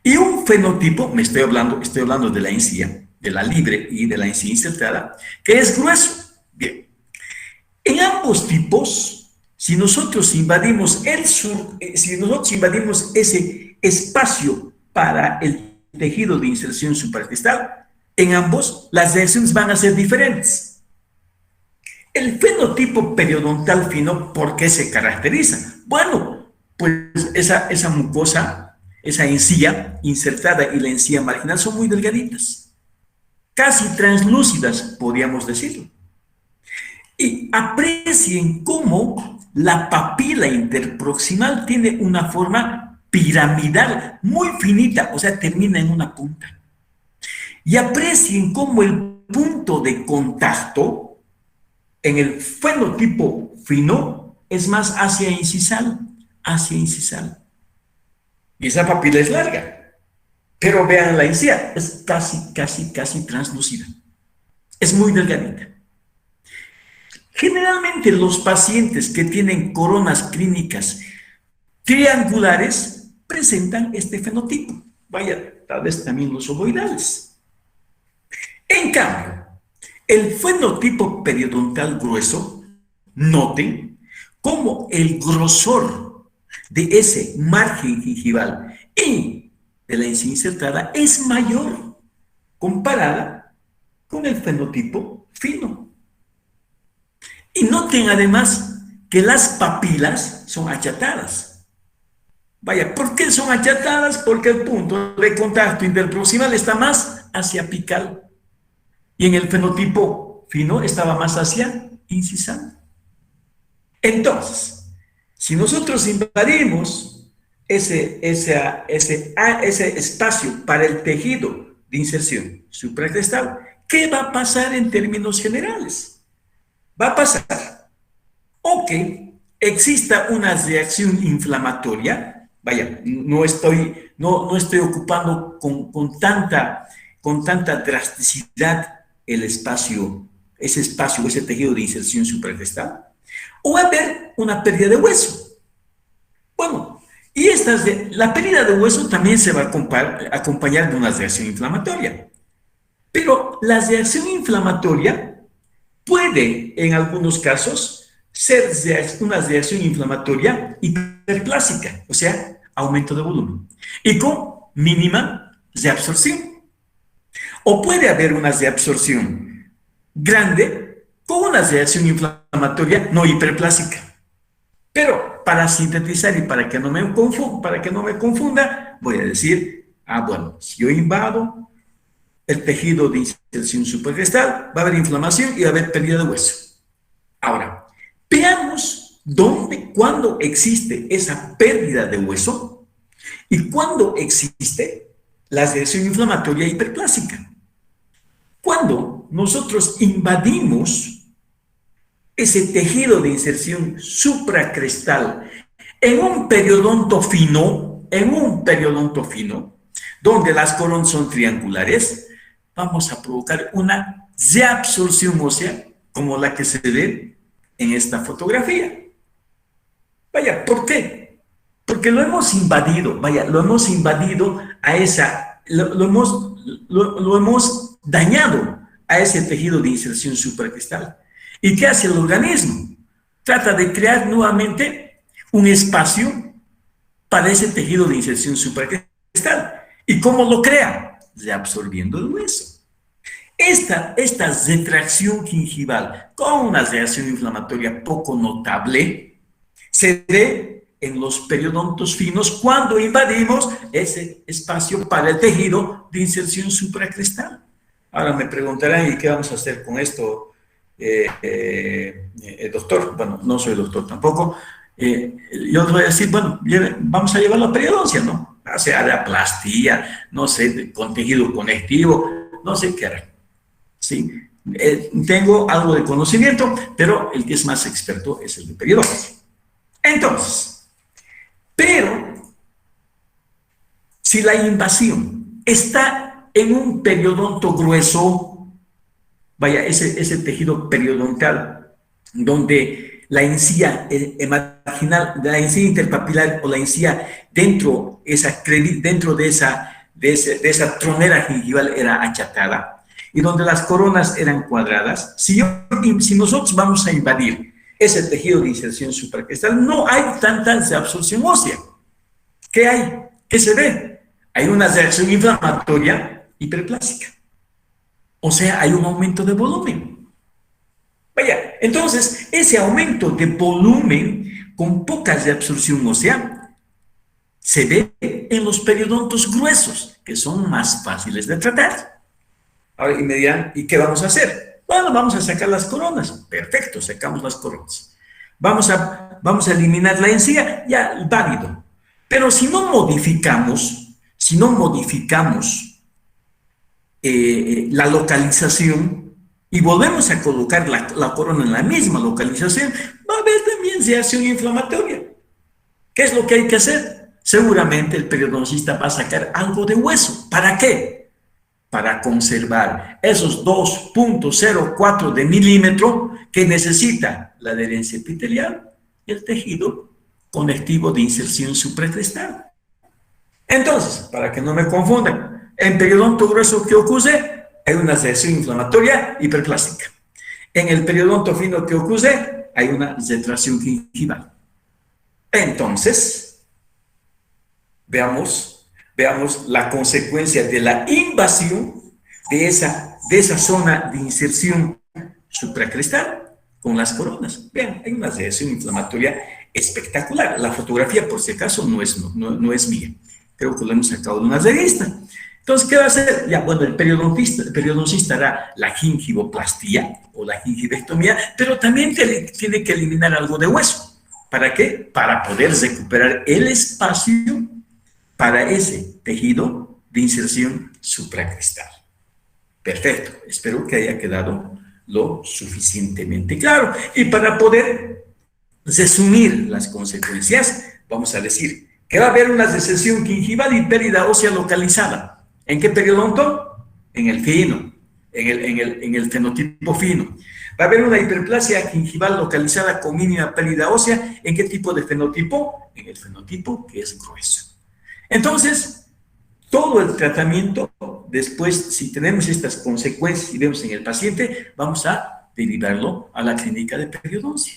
y un fenotipo, estoy hablando de la encía, de la libre y de la encía insertada, que es grueso. Bien, en ambos tipos, si nosotros invadimos ese espacio para el tejido de inserción supracristal, en ambos las reacciones van a ser diferentes. El fenotipo periodontal fino, ¿por qué se caracteriza? Bueno, pues esa mucosa, esa encía insertada y la encía marginal son muy delgaditas, casi translúcidas, podríamos decirlo. Y aprecien cómo la papila interproximal tiene una forma piramidal, muy finita, o sea, termina en una punta. Y aprecien cómo el punto de contacto en el fenotipo fino es más hacia incisal. Y esa papila es larga, pero vean la encía, es casi translúcida. Es muy delgadita. Generalmente los pacientes que tienen coronas clínicas triangulares presentan este fenotipo. Vaya, tal vez también los ovoidales. En cambio, el fenotipo periodontal grueso, noten cómo el grosor de ese margen gingival y de la encía insertada es mayor comparada con el fenotipo fino. Y noten además que las papilas son achatadas. Vaya, ¿por qué son achatadas? Porque el punto de contacto interproximal está más hacia apical. Y en el fenotipo fino estaba más hacia incisal. Entonces, si nosotros invadimos ese espacio para el tejido de inserción supracristal, ¿qué va a pasar en términos generales? Va a pasar o que exista una reacción inflamatoria. Vaya, no estoy ocupando con tanta drasticidad ese tejido de inserción supracristal, o va a haber una pérdida de hueso. Bueno, y la pérdida de hueso también se va a acompañar de una reacción inflamatoria. Pero la reacción inflamatoria puede, en algunos casos, ser una reacción inflamatoria hiperplásica, o sea, aumento de volumen, y con mínima reabsorción. O puede haber una reabsorción grande, con una reacción inflamatoria no hiperplásica. Pero para sintetizar y para que no me confunda, voy a decir, bueno, si yo invado el tejido de inserción supracrestal, va a haber inflamación y va a haber pérdida de hueso. Ahora, veamos cuándo existe esa pérdida de hueso y cuándo existe la reacción inflamatoria hiperplásica. Cuando nosotros invadimos ese tejido de inserción supracrestal en un periodonto fino, donde las coronas son triangulares, vamos a provocar una reabsorción ósea como la que se ve en esta fotografía. Vaya, ¿por qué? Porque lo hemos invadido, a esa, lo hemos dañado a ese tejido de inserción supracrestal. ¿Y qué hace el organismo? Trata de crear nuevamente un espacio para ese tejido de inserción supracrestal. ¿Y cómo lo crea? Reabsorbiendo el hueso. Esta retracción gingival con una reacción inflamatoria poco notable se ve en los periodontos finos cuando invadimos ese espacio para el tejido de inserción supracrestal. Ahora me preguntarán, ¿y qué vamos a hacer con esto, doctor? Bueno, no soy doctor tampoco. Yo les voy a decir, bueno, vamos a llevarlo a periodoncia, ¿no? Hacer areoplastía, no sé, con tejido conectivo, no sé qué hará. ¿Sí? Tengo algo de conocimiento, pero el que es más experto es el de periodoncia. Entonces, pero si la invasión está en un periodonto grueso, vaya, ese tejido periodontal, donde la encía marginal, la encía interpapilar o la encía dentro de esa tronera gingival era achatada, y donde las coronas eran cuadradas, si nosotros vamos a invadir ese tejido de inserción supracrestal, no hay tanta absorción ósea. ¿Qué hay? ¿Qué se ve? Hay una reacción inflamatoria hiperplásica. O sea, hay un aumento de volumen. Vaya, entonces, ese aumento de volumen con poca reabsorción ósea se ve en los periodontos gruesos, que son más fáciles de tratar. Ahora, y me dirán, ¿y qué vamos a hacer? Bueno, vamos a sacar las coronas. Perfecto, sacamos las coronas. Vamos a eliminar la encía, ya, válido. Pero si no modificamos la localización y volvemos a colocar la corona en la misma localización, va a haber también reacción inflamatoria. ¿Qué es lo que hay que hacer? Seguramente el periodoncista va a sacar algo de hueso. ¿Para qué? Para conservar esos 2.04 de milímetro que necesita la adherencia epitelial y el tejido conectivo de inserción supracrestal. Entonces, para que no me confundan, en periodonto grueso, ¿qué ocurre? Hay una reacción inflamatoria hiperplástica. En el periodonto fino, ¿qué ocurre? Hay una retracción gingival. Entonces, veamos la consecuencia de la invasión de esa zona de inserción supracrestal con las coronas. Vean, hay una reacción inflamatoria espectacular. La fotografía, por si acaso, no es mía. Creo que lo hemos sacado de una revista. Entonces, ¿qué va a hacer? Ya, bueno, el periodoncista hará la gingivoplastía o la gingivectomía, pero también tiene que eliminar algo de hueso. ¿Para qué? Para poder recuperar el espacio para ese tejido de inserción supracrestal. Perfecto, espero que haya quedado lo suficientemente claro. Y para poder resumir las consecuencias, vamos a decir que va a haber una recesión gingival y pérdida ósea localizada. ¿En qué periodonto? En el fino, en el fenotipo fino. Va a haber una hiperplasia gingival localizada con mínima pérdida ósea. ¿En qué tipo de fenotipo? En el fenotipo que es grueso. Entonces, todo el tratamiento, después, si tenemos estas consecuencias y vemos en el paciente, vamos a derivarlo a la clínica de periodoncia.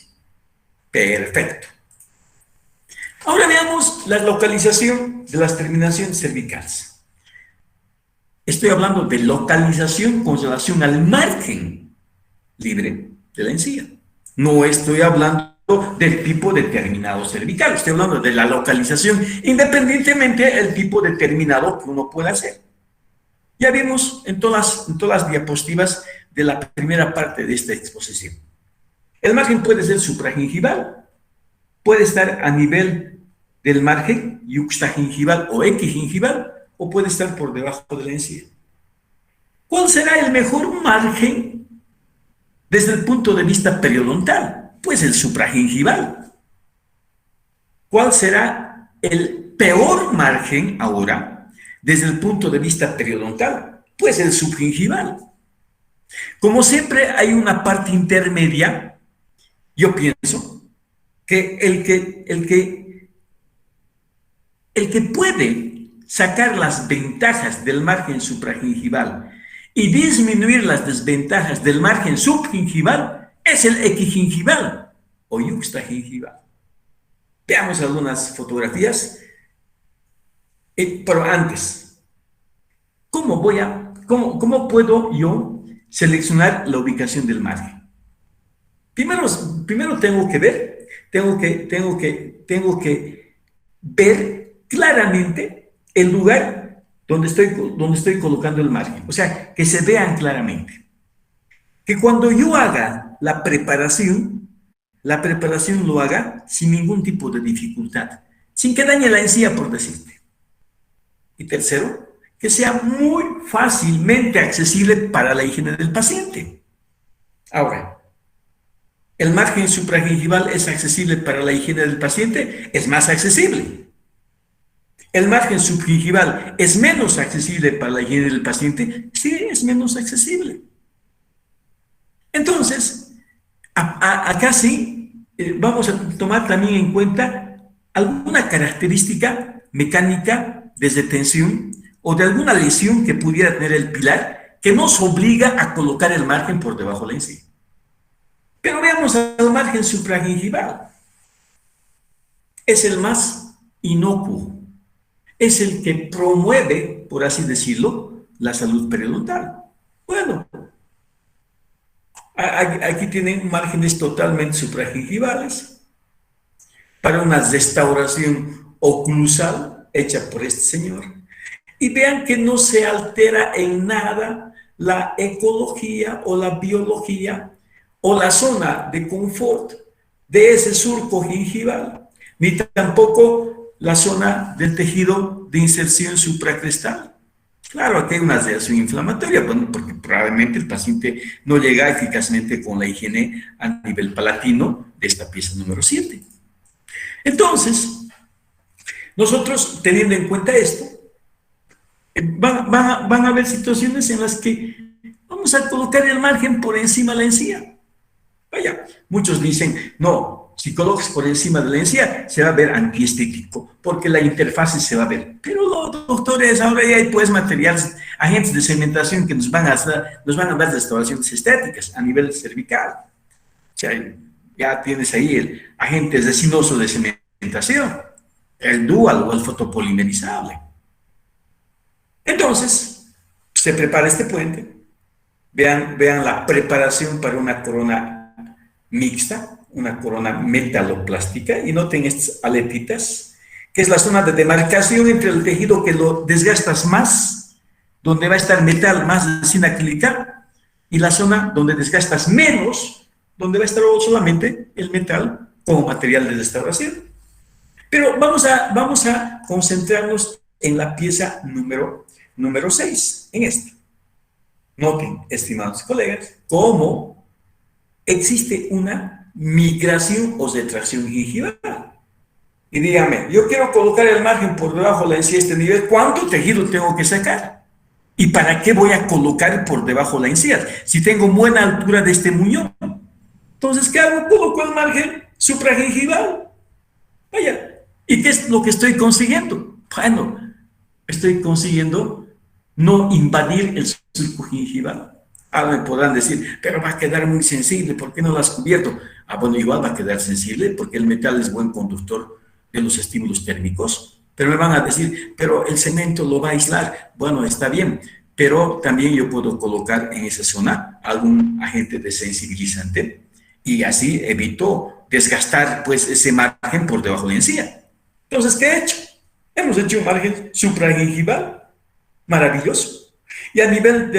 Perfecto. Ahora veamos la localización de las terminaciones cervicales. Estoy hablando de localización con relación al margen libre de la encía. No estoy hablando del tipo determinado cervical, estoy hablando de la localización, independientemente del tipo determinado que uno pueda hacer. Ya vimos en todas las diapositivas de la primera parte de esta exposición. El margen puede ser supragingival, puede estar a nivel del margen yuxtagingival o equigingival, o puede estar por debajo de la encía. ¿Cuál será el mejor margen desde el punto de vista periodontal? Pues el supragingival. ¿Cuál será el peor margen ahora desde el punto de vista periodontal? Pues el subgingival. Como siempre hay una parte intermedia, yo pienso que el que puede sacar las ventajas del margen supragingival y disminuir las desventajas del margen subgingival es el equigingival o yuxtagingival. Veamos algunas fotografías. Pero antes, ¿cómo puedo yo seleccionar la ubicación del margen? Primero tengo que ver claramente el lugar donde estoy colocando el margen. O sea, que se vean claramente. Que cuando yo haga la preparación lo haga sin ningún tipo de dificultad, sin que dañe la encía, por decirte. Y tercero, que sea muy fácilmente accesible para la higiene del paciente. Ahora, ¿el margen supragingival es accesible para la higiene del paciente? Es más accesible. ¿El margen subgingival es menos accesible para la higiene del paciente? Sí, es menos accesible. Entonces, acá sí, vamos a tomar también en cuenta alguna característica mecánica desde tensión o de alguna lesión que pudiera tener el pilar que nos obliga a colocar el margen por debajo de la encía. Pero veamos al margen supragingival. Es el más inocuo. Es el que promueve, por así decirlo, la salud periodontal. Bueno, aquí tienen márgenes totalmente supragingivales para una restauración oclusal hecha por este señor. Y vean que no se altera en nada la ecología o la biología o la zona de confort de ese surco gingival, ni tampoco la zona del tejido de inserción supracrestal. Claro, aquí hay una reacción inflamatoria, bueno, porque probablemente el paciente no llega eficazmente con la higiene a nivel palatino de esta pieza número 7. Entonces, nosotros, teniendo en cuenta esto, van a haber situaciones en las que vamos a colocar el margen por encima de la encía. Vaya, muchos dicen, no, si colocas por encima de la encía, se va a ver antiestético, porque la interfase se va a ver. Pero no, doctores, ahora ya hay pues materiales, agentes de cementación que nos van a dar restauraciones estéticas a nivel cervical. O sea, ya tienes ahí el agente resinoso de cementación, el dual o el fotopolimerizable. Entonces, se prepara este puente. Vean la preparación para una corona mixta, una corona metaloplástica, y noten estas aletitas, que es la zona de demarcación entre el tejido que lo desgastas más, donde va a estar metal más resina acrílica, y la zona donde desgastas menos, donde va a estar solamente el metal como material de restauración. Pero vamos a concentrarnos en la pieza número 6, en esta. Noten, estimados colegas, cómo existe una migración o retracción gingival. Y dígame, yo quiero colocar el margen por debajo de la encía a este nivel, ¿cuánto tejido tengo que sacar? ¿Y para qué voy a colocar por debajo de la encía? Si tengo buena altura de este muñón. Entonces, ¿qué hago? Coloco el margen supragingival. Vaya, ¿y qué es lo que estoy consiguiendo? Bueno, estoy consiguiendo no invadir el surco gingival. Me podrán decir, pero va a quedar muy sensible, ¿por qué no lo has cubierto? Bueno, igual va a quedar sensible porque el metal es buen conductor de los estímulos térmicos, pero me van a decir, pero el cemento lo va a aislar. Bueno, está bien, pero también yo puedo colocar en esa zona algún agente desensibilizante y así evitó desgastar pues ese margen por debajo de la encía. Entonces, ¿qué he hecho? Hemos hecho un margen supragingival maravilloso. Y a nivel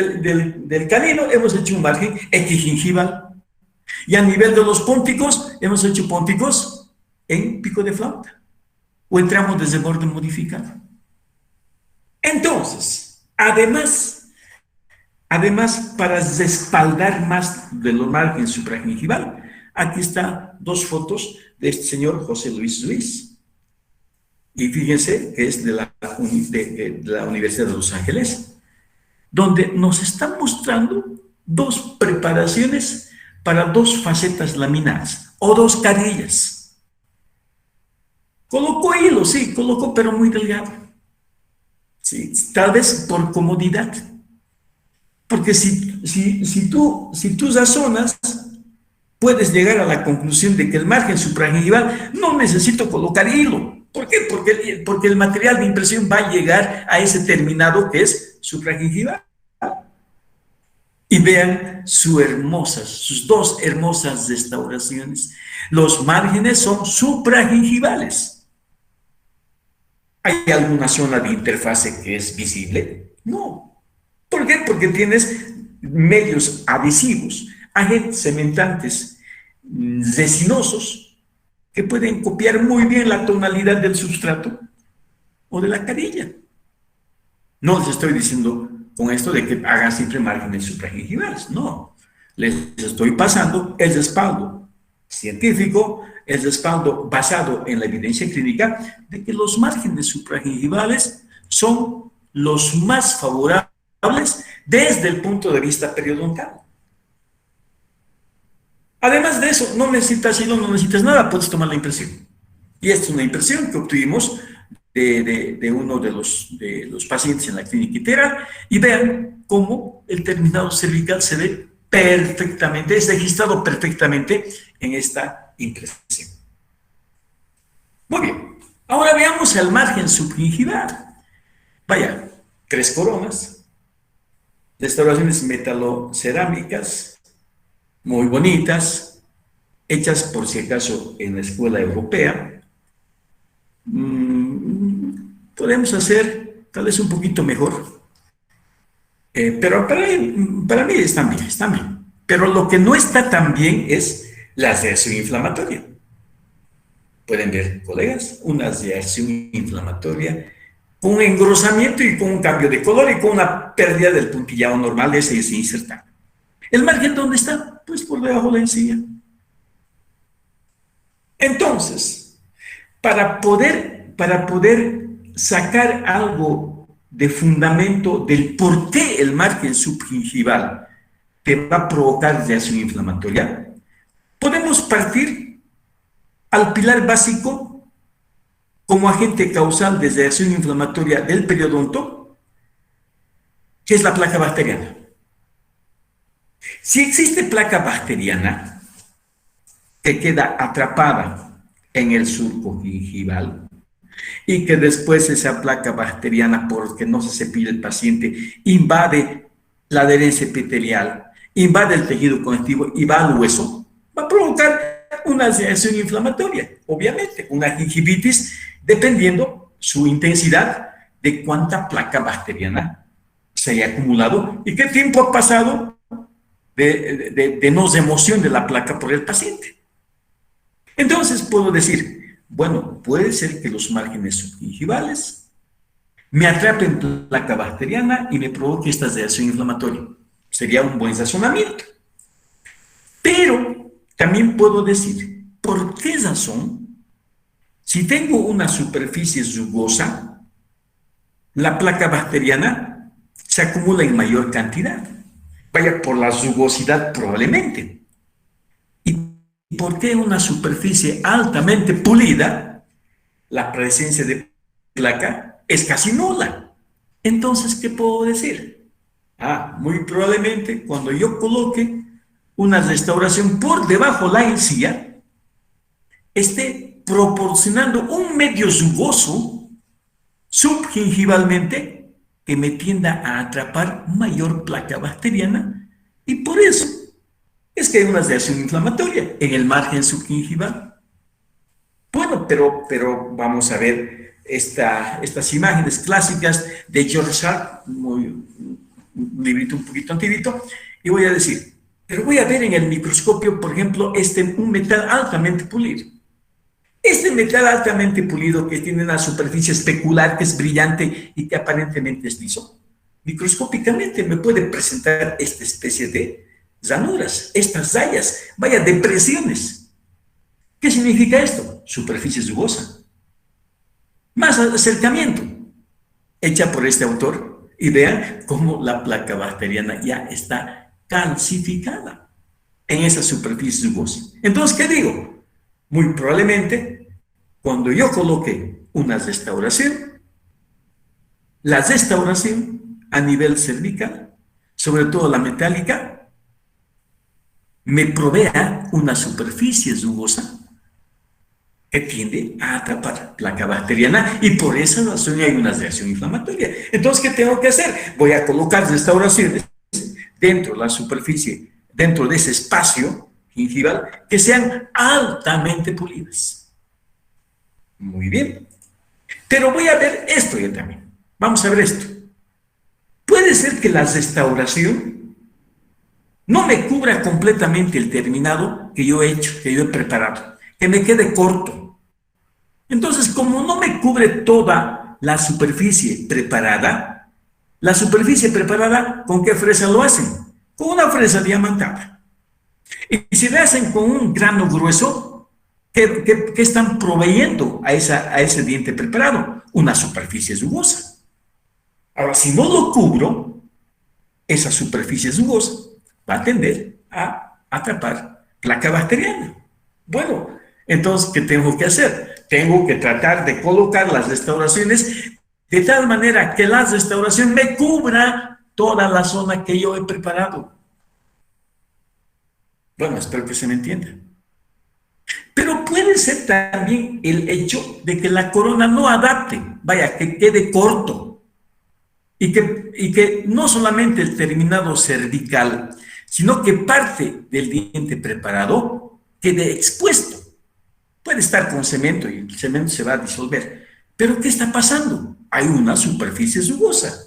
del canino hemos hecho un margen equigingival. Y a nivel de los pónticos hemos hecho pónticos en pico de flauta o en tramos de borde modificado. Entonces, además, para respaldar más de los margen supragingival, aquí están dos fotos de este señor José Luis Ruiz. Y fíjense que es de la Universidad de Los Ángeles, donde nos están mostrando dos preparaciones para dos facetas laminadas o dos carillas. Colocó hilo, sí, colocó, pero muy delgado. Sí, tal vez por comodidad. Porque si tú razonas, puedes llegar a la conclusión de que el margen supragingival no necesito colocar hilo. ¿Por qué? Porque el material de impresión va a llegar a ese terminado que es supragingival. Y vean sus dos hermosas restauraciones. Los márgenes son supragingivales. ¿Hay alguna zona de interfase que es visible? No. ¿Por qué? Porque tienes medios adhesivos, agentes cementantes resinosos que pueden copiar muy bien la tonalidad del sustrato o de la carilla. No les estoy diciendo con esto de que hagan siempre márgenes supragingivales, no. Les estoy pasando el respaldo científico, el respaldo basado en la evidencia clínica de que los márgenes supragingivales son los más favorables desde el punto de vista periodontal. Además de eso, no necesitas hilo, no necesitas nada, puedes tomar la impresión. Y esta es una impresión que obtuvimos de uno de los pacientes en la clínica Itera, y vean cómo el terminado cervical se ve perfectamente, es registrado perfectamente en esta impresión. Muy bien, ahora veamos el margen subgingival. Vaya, 3 coronas, restauraciones metalocerámicas, muy bonitas, hechas por si acaso en la escuela europea. Podemos hacer tal vez un poquito mejor, pero para mí están bien. Pero lo que no está tan bien es la reacción inflamatoria. Pueden ver, colegas, una reacción inflamatoria con un engrosamiento y con un cambio de color y con una pérdida del puntillado normal de ese insertado. ¿El margen dónde está? Pues por debajo de la encía. Entonces, para poder sacar algo de fundamento del por qué el margen subgingival te va a provocar reacción inflamatoria, podemos partir al pilar básico como agente causal de reacción inflamatoria del periodonto, que es la placa bacteriana. Si existe placa bacteriana que queda atrapada en el surco gingival y que después esa placa bacteriana, porque no se cepilla el paciente, invade la adherencia epitelial, invade el tejido conectivo y va al hueso, va a provocar una reacción inflamatoria, obviamente, una gingivitis, dependiendo su intensidad de cuánta placa bacteriana se haya acumulado y qué tiempo ha pasado de no remoción de la placa por el paciente. Entonces puedo decir, bueno, puede ser que los márgenes subgingivales me atrapen placa bacteriana y me provoque esta reacción inflamatoria. Sería un buen razonamiento. Pero también puedo decir, ¿por qué razón? Si tengo una superficie rugosa, la placa bacteriana se acumula en mayor cantidad. Vaya, por la rugosidad probablemente. ¿Y por qué una superficie altamente pulida, la presencia de placa es casi nula? Entonces, ¿qué puedo decir? Muy probablemente cuando yo coloque una restauración por debajo de la encía, esté proporcionando un medio rugoso subgingivalmente que me tienda a atrapar mayor placa bacteriana y por eso Es que hay una reacción inflamatoria en el margen subgingival. Bueno, pero vamos a ver estas imágenes clásicas de George Hart, un librito un poquito antiguito, y voy a decir, pero voy a ver en el microscopio, por ejemplo, un metal altamente pulido. Este metal altamente pulido que tiene una superficie especular, que es brillante y que aparentemente es liso, microscópicamente me puede presentar esta especie de ranuras, estas rayas, vaya, depresiones. ¿Qué significa esto? Superficie rugosa. Más acercamiento, hecha por este autor, y vean cómo la placa bacteriana ya está calcificada en esa superficie rugosa. Entonces, ¿qué digo? Muy probablemente, cuando yo coloque una restauración, la restauración a nivel cervical, sobre todo la metálica, me provea una superficie rugosa que tiende a atrapar placa bacteriana y por esa razón hay una reacción inflamatoria. Entonces, ¿qué tengo que hacer? Voy a colocar restauraciones dentro de la superficie, dentro de ese espacio gingival, que sean altamente pulidas. Muy bien. Pero voy a ver esto yo también. Vamos a ver esto. Puede ser que la restauración no me cubra completamente el terminado que yo he hecho, que yo he preparado, que me quede corto. Entonces, como no me cubre toda la superficie preparada, ¿con qué fresa lo hacen? Con una fresa diamantada. Y si le hacen con un grano grueso, ¿qué están proveyendo a ese diente preparado? Una superficie rugosa. Ahora, si no lo cubro, esa superficie rugosa va a tender a atrapar placa bacteriana. Bueno, entonces, ¿qué tengo que hacer? Tengo que tratar de colocar las restauraciones de tal manera que la restauración me cubra toda la zona que yo he preparado. Bueno, espero que se me entienda. Pero puede ser también el hecho de que la corona no adapte, vaya, que quede corto. Y que no solamente el terminado cervical, sino que parte del diente preparado quede expuesto. Puede estar con cemento y el cemento se va a disolver. Pero ¿qué está pasando? Hay una superficie rugosa.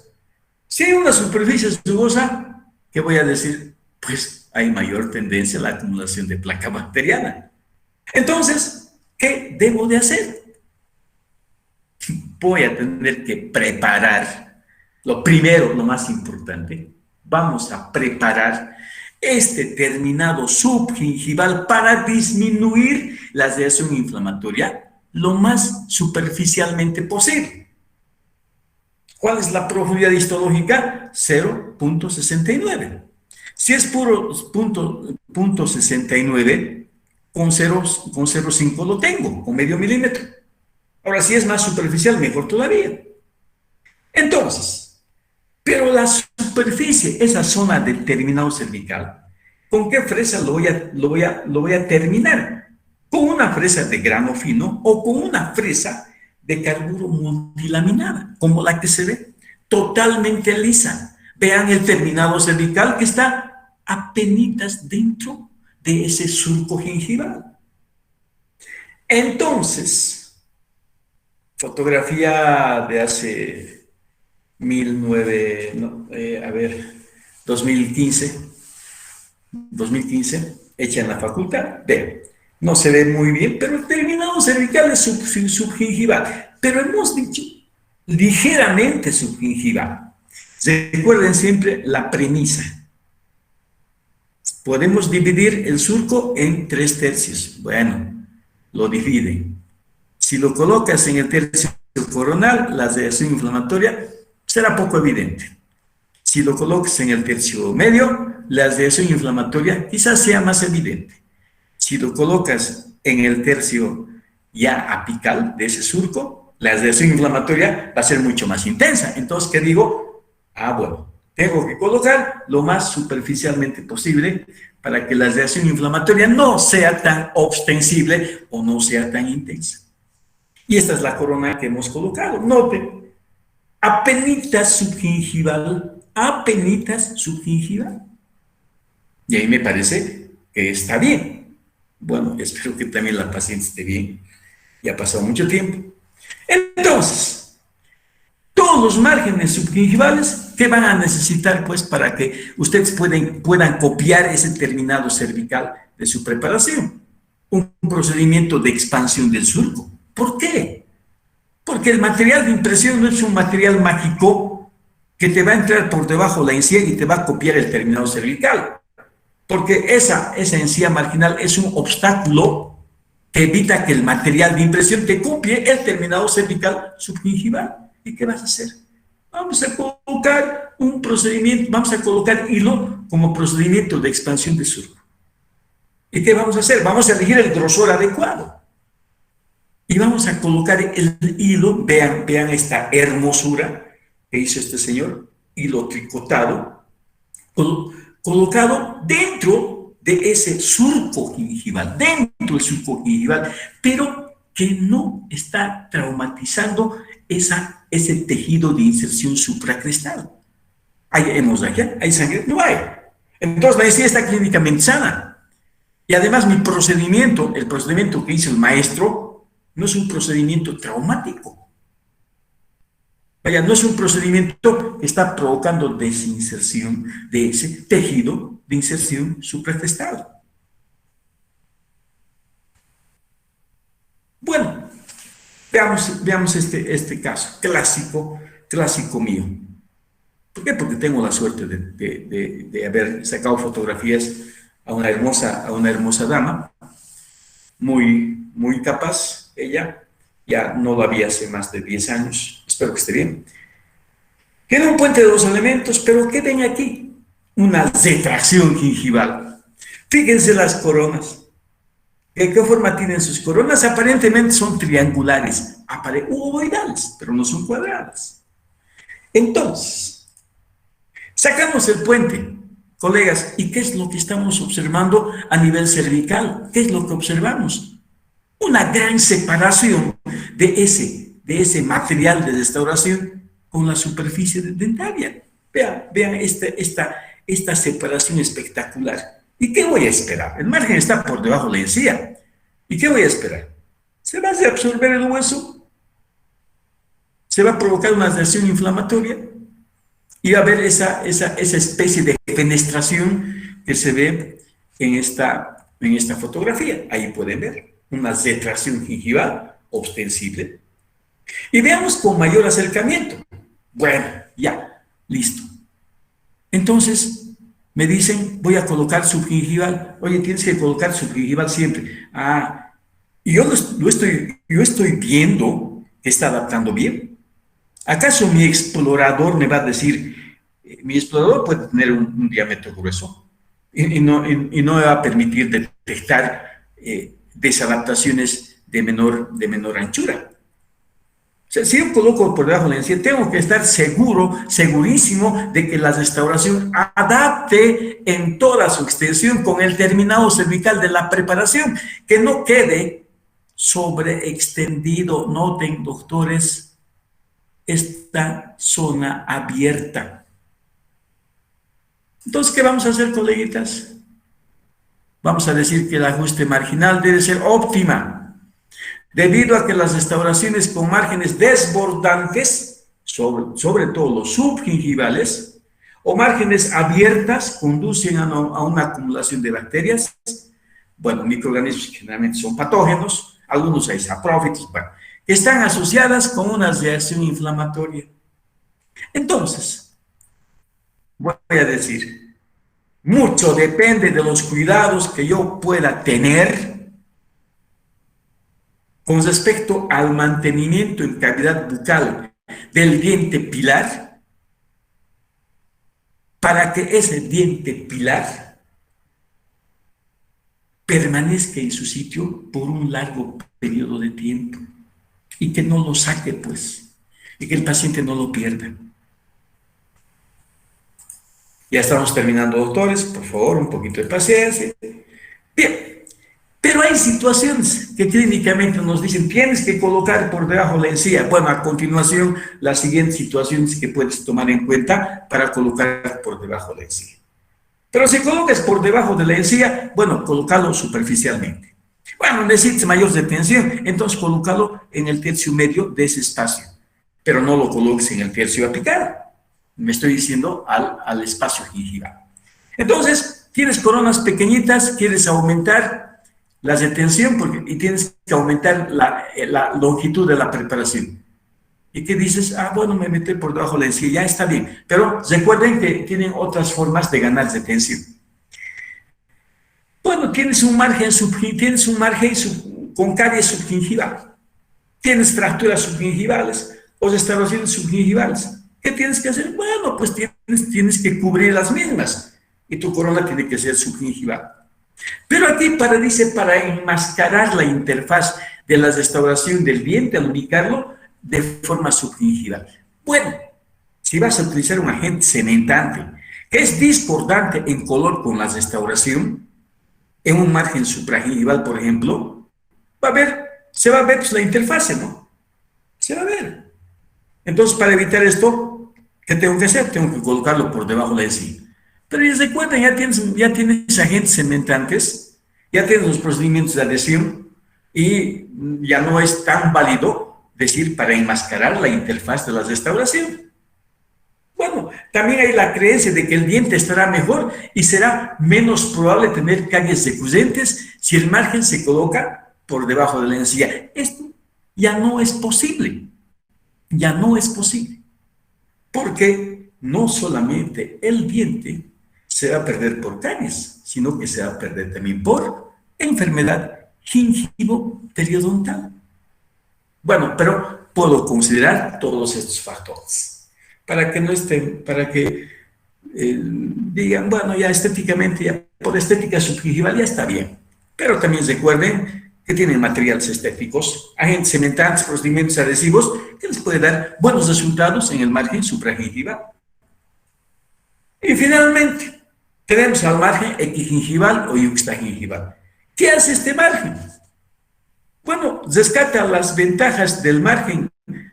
Si hay una superficie rugosa, ¿qué voy a decir? Pues hay mayor tendencia a la acumulación de placa bacteriana. Entonces, ¿qué debo de hacer? Voy a tener que preparar. Lo primero, lo más importante, vamos a preparar este terminado subgingival para disminuir la reacción inflamatoria lo más superficialmente posible. ¿Cuál es la profundidad histológica? 0.69. Si es puro punto 69, con 0.05 lo tengo, con medio milímetro. Ahora, si es más superficial, mejor todavía. Entonces, pero la superficie, esa zona del terminado cervical, ¿con qué fresa lo voy a terminar? ¿Con una fresa de grano fino o con una fresa de carburo multilaminada, como la que se ve, totalmente lisa? Vean el terminado cervical que está apenitas dentro de ese surco gingival. Entonces, fotografía de hace 2015, hecha en la facultad. Vean, no se ve muy bien, pero el terminado cervical es subgingival. Pero hemos dicho ligeramente subgingival. Recuerden siempre la premisa. Podemos dividir el surco en 3/3. Bueno, lo dividen. Si lo colocas en el tercio coronal, la reacción inflamatoria será poco evidente. Si lo colocas en el tercio medio, la reacción inflamatoria quizás sea más evidente. Si lo colocas en el tercio ya apical de ese surco, la reacción inflamatoria va a ser mucho más intensa. Entonces, ¿qué digo? Bueno, tengo que colocar lo más superficialmente posible para que la reacción inflamatoria no sea tan ostensible o no sea tan intensa. Y esta es la corona que hemos colocado. Noten, apenitas subgingival. Y ahí me parece que está bien. Bueno, espero que también la paciente esté bien. Ya ha pasado mucho tiempo. Entonces, todos los márgenes subgingivales que van a necesitar, pues, para que ustedes puedan copiar ese terminado cervical de su preparación. Un procedimiento de expansión del surco. ¿Por qué? Porque el material de impresión no es un material mágico que te va a entrar por debajo de la encía y te va a copiar el terminado cervical. Porque esa encía marginal es un obstáculo que evita que el material de impresión te copie el terminado cervical subgingival. ¿Y qué vas a hacer? Vamos a colocar un procedimiento, vamos a colocar hilo como procedimiento de expansión de surco. ¿Y qué vamos a hacer? Vamos a elegir el grosor adecuado. Y vamos a colocar el hilo, vean esta hermosura que hizo este señor, hilo tricotado, colocado dentro de ese surco gingival, dentro del surco gingival, pero que no está traumatizando ese tejido de inserción supracrestal. ¿Hay hemorragia? ¿Hay sangre? No hay. Entonces la encía está clínicamente sana. Y además el procedimiento que hizo el maestro, no es un procedimiento traumático. Vaya, no es un procedimiento que está provocando desinserción de ese tejido de inserción supracrestal. Bueno, veamos este caso clásico mío. ¿Por qué? Porque tengo la suerte de haber sacado fotografías a una hermosa dama, muy capaz. Ella ya no la vi hace más de 10 años, espero que esté bien. Queda un puente de 2 elementos, pero ¿qué ven aquí? Una retracción gingival. Fíjense las coronas. ¿De qué forma tienen sus coronas? Aparentemente son triangulares, ovoidales, pero no son cuadradas. Entonces, sacamos el puente, colegas, ¿y qué es lo que estamos observando a nivel cervical? ¿Qué es lo que observamos? Una gran separación de ese material de restauración con la superficie dentaria. Vean esta separación espectacular. ¿Y qué voy a esperar? El margen está por debajo de la encía. ¿Y qué voy a esperar? Se va a reabsorber el hueso, se va a provocar una reacción inflamatoria y va a haber esa especie de fenestración que se ve en esta fotografía. Ahí pueden ver una retracción gingival ostensible. Y veamos con mayor acercamiento. Bueno, ya, listo. Entonces, me dicen, voy a colocar subgingival. Oye, tienes que colocar subgingival siempre. Y yo estoy viendo que está adaptando bien. ¿Acaso mi explorador me va a decir, mi explorador puede tener un diámetro grueso y no me va a permitir detectar desadaptaciones de menor anchura? O sea, si yo coloco por debajo de la encía, tengo que estar segurísimo de que la restauración adapte en toda su extensión con el terminado cervical de la preparación, que no quede sobreextendido. Noten, doctores, esta zona abierta. Entonces, ¿qué vamos a hacer, coleguitas? Vamos a decir que el ajuste marginal debe ser óptima, debido a que las restauraciones con márgenes desbordantes, sobre todo los subgingivales, o márgenes abiertas, conducen a una acumulación de bacterias, bueno, microorganismos que generalmente son patógenos, algunos hay saprófitos, bueno, que están asociadas con una reacción inflamatoria. Entonces, voy a decir, mucho depende de los cuidados que yo pueda tener con respecto al mantenimiento en cavidad bucal del diente pilar, para que ese diente pilar permanezca en su sitio por un largo periodo de tiempo y que no lo saque, pues, y que el paciente no lo pierda. Ya estamos terminando, doctores, por favor, un poquito de paciencia. Bien. Pero hay situaciones que clínicamente nos dicen, tienes que colocar por debajo de la encía. Bueno, a continuación, las siguientes situaciones que puedes tomar en cuenta para colocar por debajo de la encía. Pero si colocas por debajo de la encía, bueno, colócalo superficialmente. Bueno, necesitas mayor detención, entonces colócalo en el tercio medio de ese espacio, pero no lo coloques en el tercio apical. Me estoy diciendo al espacio gingival. Entonces, tienes coronas pequeñitas, quieres aumentar la detención y tienes que aumentar la longitud de la preparación. ¿Y qué dices? Ah, bueno, me metí por debajo de la encía, ya está bien. Pero recuerden que tienen otras formas de ganar detención. Bueno, tienes un margen con caries subgingival. Tienes fracturas subgingivales o restauraciones subgingivales. ¿Qué tienes que hacer? Bueno, pues tienes que cubrir las mismas y tu corona tiene que ser subgingival. Pero aquí dice para enmascarar la interfaz de la restauración del diente al ubicarlo de forma subgingival. Bueno, si vas a utilizar un agente cementante que es discordante en color con la restauración, en un margen supragingival, por ejemplo, se va a ver pues, la interfase, ¿no? Se va a ver. Entonces, para evitar esto, ¿qué tengo que hacer? Tengo que colocarlo por debajo de la encía. Pero ya recuerden, ya tienes agentes cementantes, ya tienes los procedimientos de adhesión y ya no es tan válido decir para enmascarar la interfaz de la restauración. Bueno, también hay la creencia de que el diente estará mejor y será menos probable tener caries recurrentes si el margen se coloca por debajo de la encía. Esto ya no es posible. Ya no es posible. Porque no solamente el diente se va a perder por caries, sino que se va a perder también por enfermedad gingivo-periodontal. Bueno, pero puedo considerar todos estos factores para que no estén, digan, bueno, ya estéticamente, ya por estética subgingival ya está bien. Pero también recuerden que tienen materiales estéticos, agentes cementantes, procedimientos adhesivos, que les puede dar buenos resultados en el margen supragingival. Y finalmente, tenemos al margen equigingival o yuxtagingival. ¿Qué hace este margen? Bueno, rescata las ventajas del margen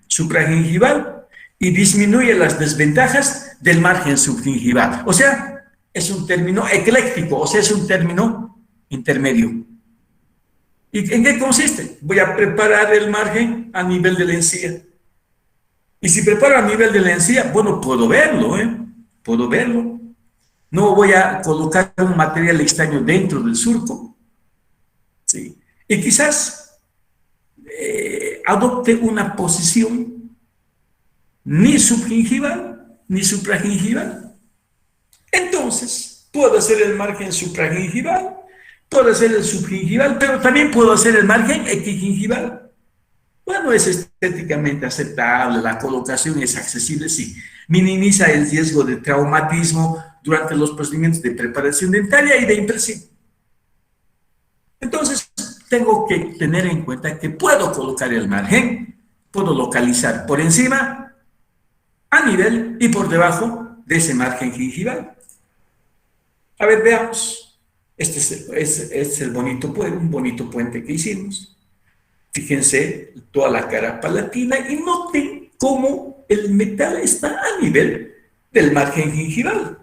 supragingival y disminuye las desventajas del margen subgingival. O sea, es un término ecléctico, o sea, es un término intermedio. ¿Y en qué consiste? Voy a preparar el margen a nivel de la encía. Y si preparo a nivel de la encía, bueno, puedo verlo, puedo verlo. No voy a colocar un material extraño dentro del surco. ¿Sí? Y quizás adopte una posición ni subgingival ni supragingival. Entonces, puedo hacer el margen supragingival, puedo hacer el subgingival, pero también puedo hacer el margen equigingival. Bueno, es estéticamente aceptable, la colocación es accesible, sí. Minimiza el riesgo de traumatismo durante los procedimientos de preparación dentaria y de impresión. Entonces, tengo que tener en cuenta que puedo colocar el margen, puedo localizar por encima, a nivel y por debajo de ese margen gingival. A ver, veamos. Este es el un bonito puente que hicimos. Fíjense toda la cara palatina y noten cómo el metal está a nivel del margen gingival.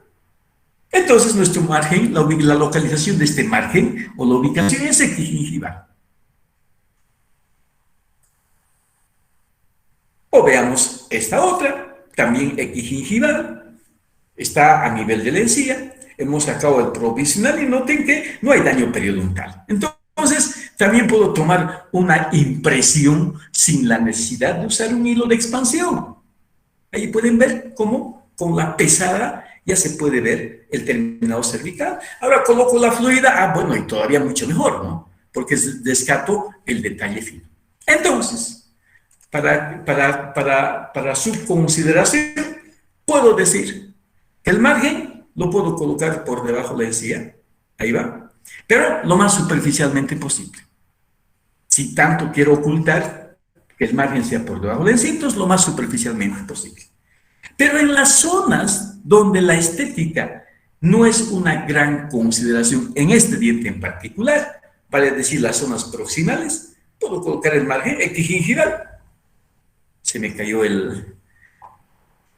Entonces, nuestro margen, la localización de este margen o la ubicación es equigingival. O veamos esta otra. También equigingival, está a nivel de la encía, hemos sacado el provisional y noten que no hay daño periodontal. Entonces, también puedo tomar una impresión sin la necesidad de usar un hilo de expansión. Ahí pueden ver cómo con la pesada ya se puede ver el terminado cervical. Ahora coloco la fluida, bueno, y todavía mucho mejor, ¿no? Porque descarto el detalle fino. Entonces, para su consideración, puedo decir que el margen lo puedo colocar por debajo de la encía, ahí va, pero lo más superficialmente posible. Si tanto quiero ocultar que el margen sea por debajo de la encía, entonces lo más superficialmente posible. Pero en las zonas donde la estética no es una gran consideración, en este diente en particular, vale decir las zonas proximales, puedo colocar el margen equigingival. Se me cayó el...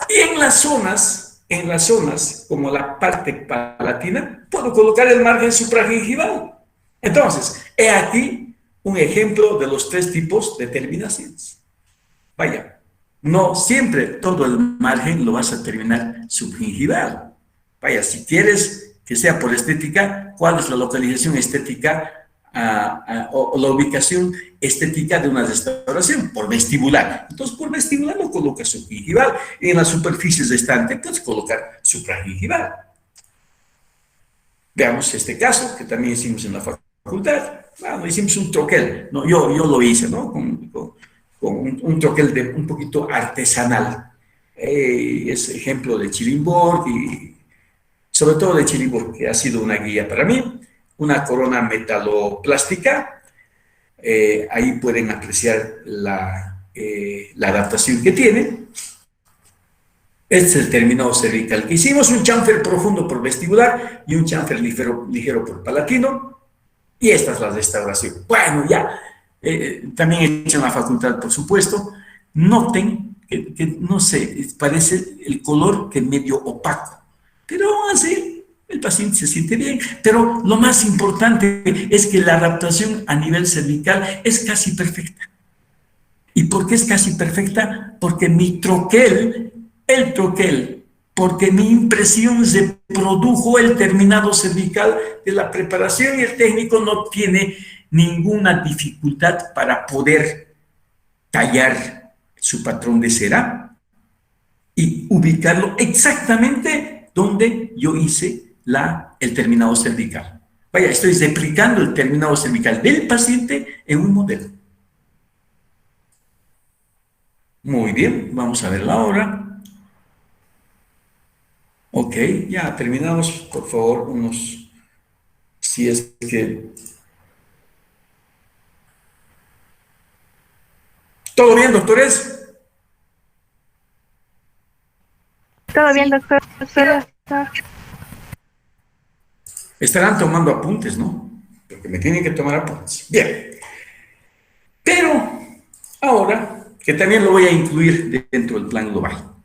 Y en las zonas en las zonas como la parte palatina, puedo colocar el margen supragingival. Entonces, he aquí un ejemplo de los 3 tipos de terminaciones. Vaya, no siempre todo el margen lo vas a terminar subgingival. Vaya, si quieres que sea por estética, ¿cuál es la localización estética o la ubicación estética de una restauración? Por vestibular. Entonces, por vestibular lo colocas subgingival y en las superficies restantes puedes colocar supragingival. Veamos este caso que también hicimos en la facultad. Bueno, hicimos un troquel. No, yo lo hice, ¿no? Con un troquel un poquito artesanal. Es ejemplo de Chillingborg y sobre todo de Chillingborg, que ha sido una guía para mí. Una corona metaloplástica. Ahí pueden apreciar la adaptación que tiene. Este es el terminado cervical que hicimos, un chanfer profundo por vestibular y un chanfer ligero por palatino. Y esta es la restauración. Bueno, ya, también he hecho en la facultad, por supuesto. Noten que no sé, parece el color que medio opaco, pero aún así el paciente se siente bien. Pero lo más importante es que la adaptación a nivel cervical es casi perfecta. ¿Y por qué es casi perfecta? Porque mi troquel, porque mi impresión se produjo el terminado cervical de la preparación y el técnico no tiene ninguna dificultad para poder tallar su patrón de cera y ubicarlo exactamente donde yo hice el terminado cervical. Vaya, estoy replicando el terminado cervical del paciente en un modelo. Muy bien, vamos a verla ahora. Ok, ya terminamos. Por favor, si es que... ¿Todo bien, doctores? Todo bien, doctor. Estarán tomando apuntes, ¿no? Porque me tienen que tomar apuntes. Bien. Pero ahora, que también lo voy a incluir dentro del plan global,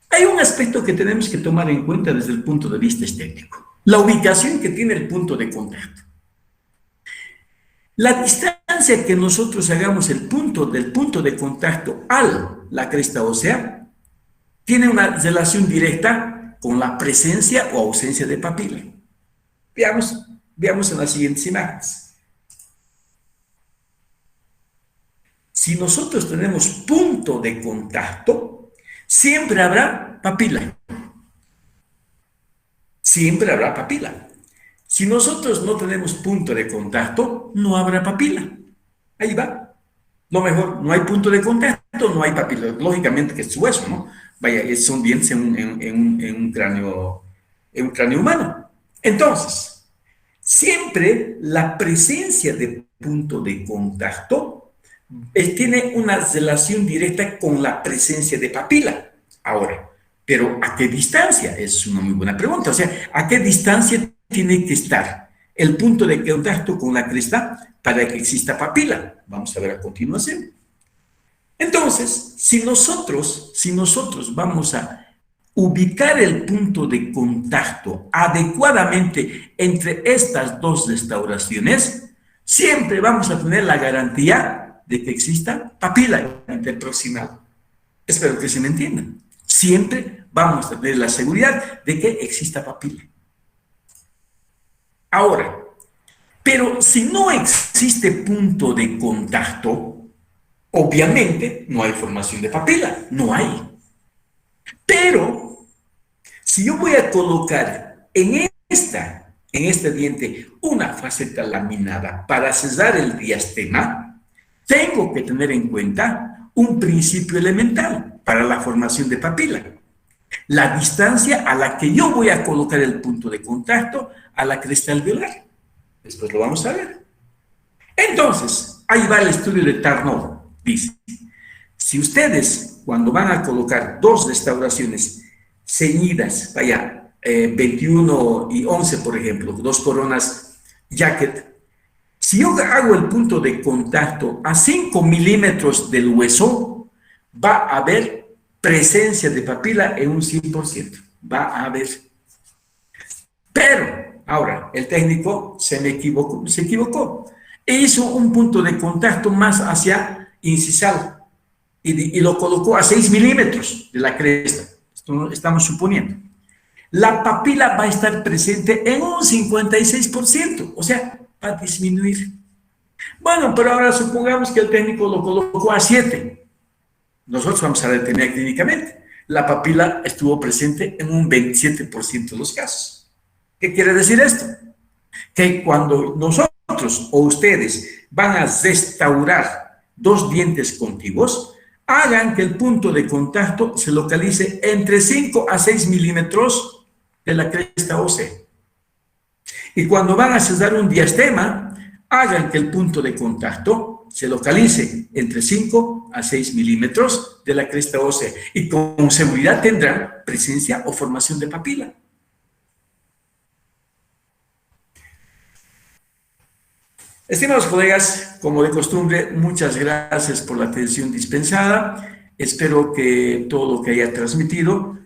hay un aspecto que tenemos que tomar en cuenta desde el punto de vista estético. La ubicación que tiene el punto de contacto. La distancia que nosotros hagamos del punto de contacto a la cresta ósea tiene una relación directa con la presencia o ausencia de papila. Veamos en las siguientes imágenes. Si nosotros tenemos punto de contacto, siempre habrá papila. Siempre habrá papila. Si nosotros no tenemos punto de contacto, no habrá papila. Ahí va. Lo mejor, no hay punto de contacto, no hay papila. Lógicamente que es hueso, ¿no? Vaya, son dientes en un cráneo humano. Entonces, siempre la presencia de punto de contacto tiene una relación directa con la presencia de papila. Ahora, pero ¿a qué distancia? Es una muy buena pregunta. O sea, ¿a qué distancia tiene que estar el punto de contacto con la cresta para que exista papila? Vamos a ver a continuación. Entonces, si nosotros vamos a ubicar el punto de contacto adecuadamente entre estas dos restauraciones, siempre vamos a tener la garantía de que exista papila interproximal. Espero que se me entiendan. Siempre vamos a tener la seguridad de que exista papila. Ahora, pero si no existe punto de contacto, obviamente no hay formación de papila, no hay. Pero si yo voy a colocar en este diente una faceta laminada para cerrar el diastema, tengo que tener en cuenta un principio elemental para la formación de papila. La distancia a la que yo voy a colocar el punto de contacto a la cresta alveolar. Después lo vamos a ver. Entonces, ahí va el estudio de Tarnow. Dice, si ustedes cuando van a colocar dos restauraciones ceñidas, vaya, 21 y 11, por ejemplo, dos coronas jacket, si yo hago el punto de contacto a 5 milímetros del hueso, va a haber presencia de papila en un 100%. Va a haber. Pero, ahora, el técnico se equivocó. E hizo un punto de contacto más hacia incisal y lo colocó a 6 milímetros de la cresta. Esto estamos suponiendo. La papila va a estar presente en un 56%, o sea, va a disminuir. Bueno, pero ahora supongamos que el técnico lo colocó a 7. Nosotros vamos a detener clínicamente. La papila estuvo presente en un 27% de los casos. ¿Qué quiere decir esto? Que cuando nosotros o ustedes van a restaurar dos dientes contiguos, hagan que el punto de contacto se localice entre 5 a 6 milímetros de la cresta ósea. Y cuando van a cesar un diastema, hagan que el punto de contacto se localice entre 5 a 6 milímetros de la cresta ósea y con seguridad tendrán presencia o formación de papila. Estimados colegas, como de costumbre, muchas gracias por la atención dispensada. Espero que todo lo que haya transmitido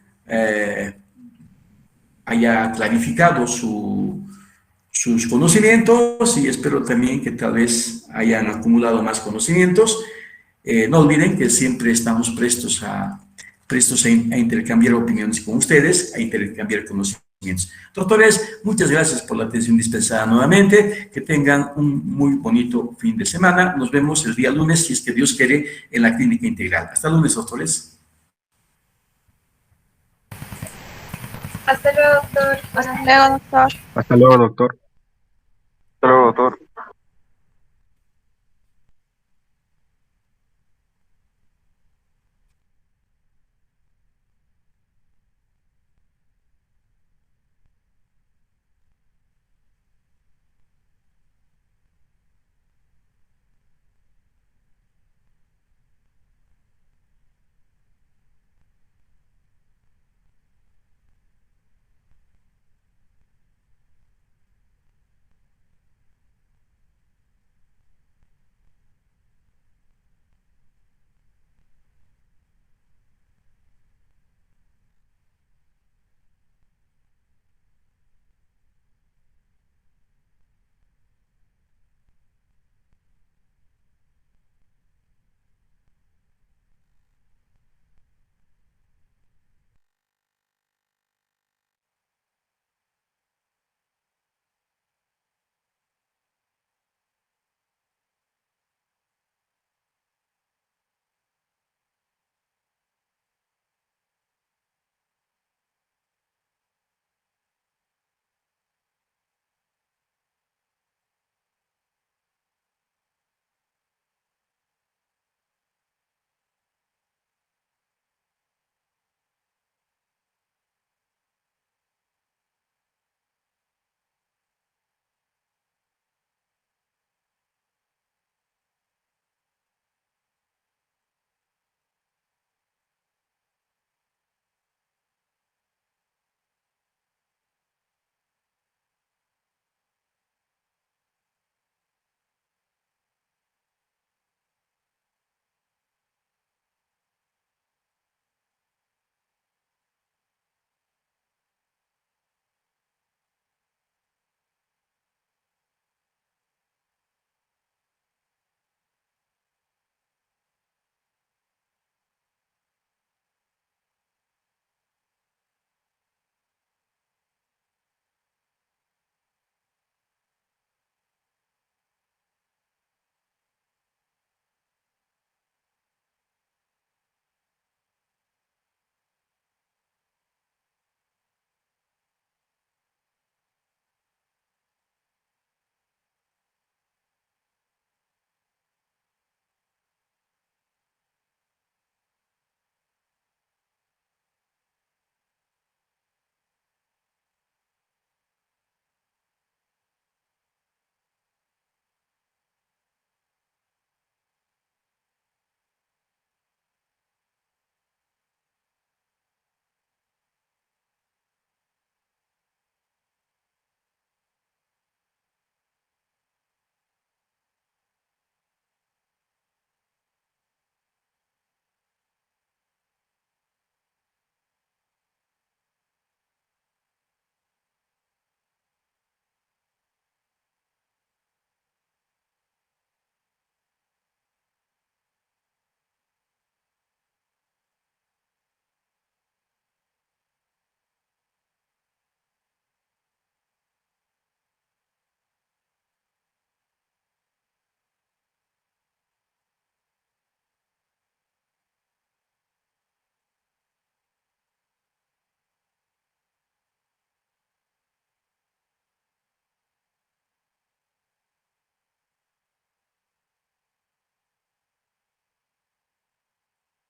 haya clarificado sus conocimientos y espero también que tal vez hayan acumulado más conocimientos. No olviden que siempre estamos prestos a intercambiar opiniones con ustedes, a intercambiar conocimientos. Doctores, muchas gracias por la atención dispensada nuevamente. Que tengan un muy bonito fin de semana. Nos vemos el día lunes, si es que Dios quiere, en la Clínica Integral. Hasta el lunes, doctores. Hasta luego, doctor. Hasta luego, doctor. Hasta luego, doctor. Hasta luego, doctor.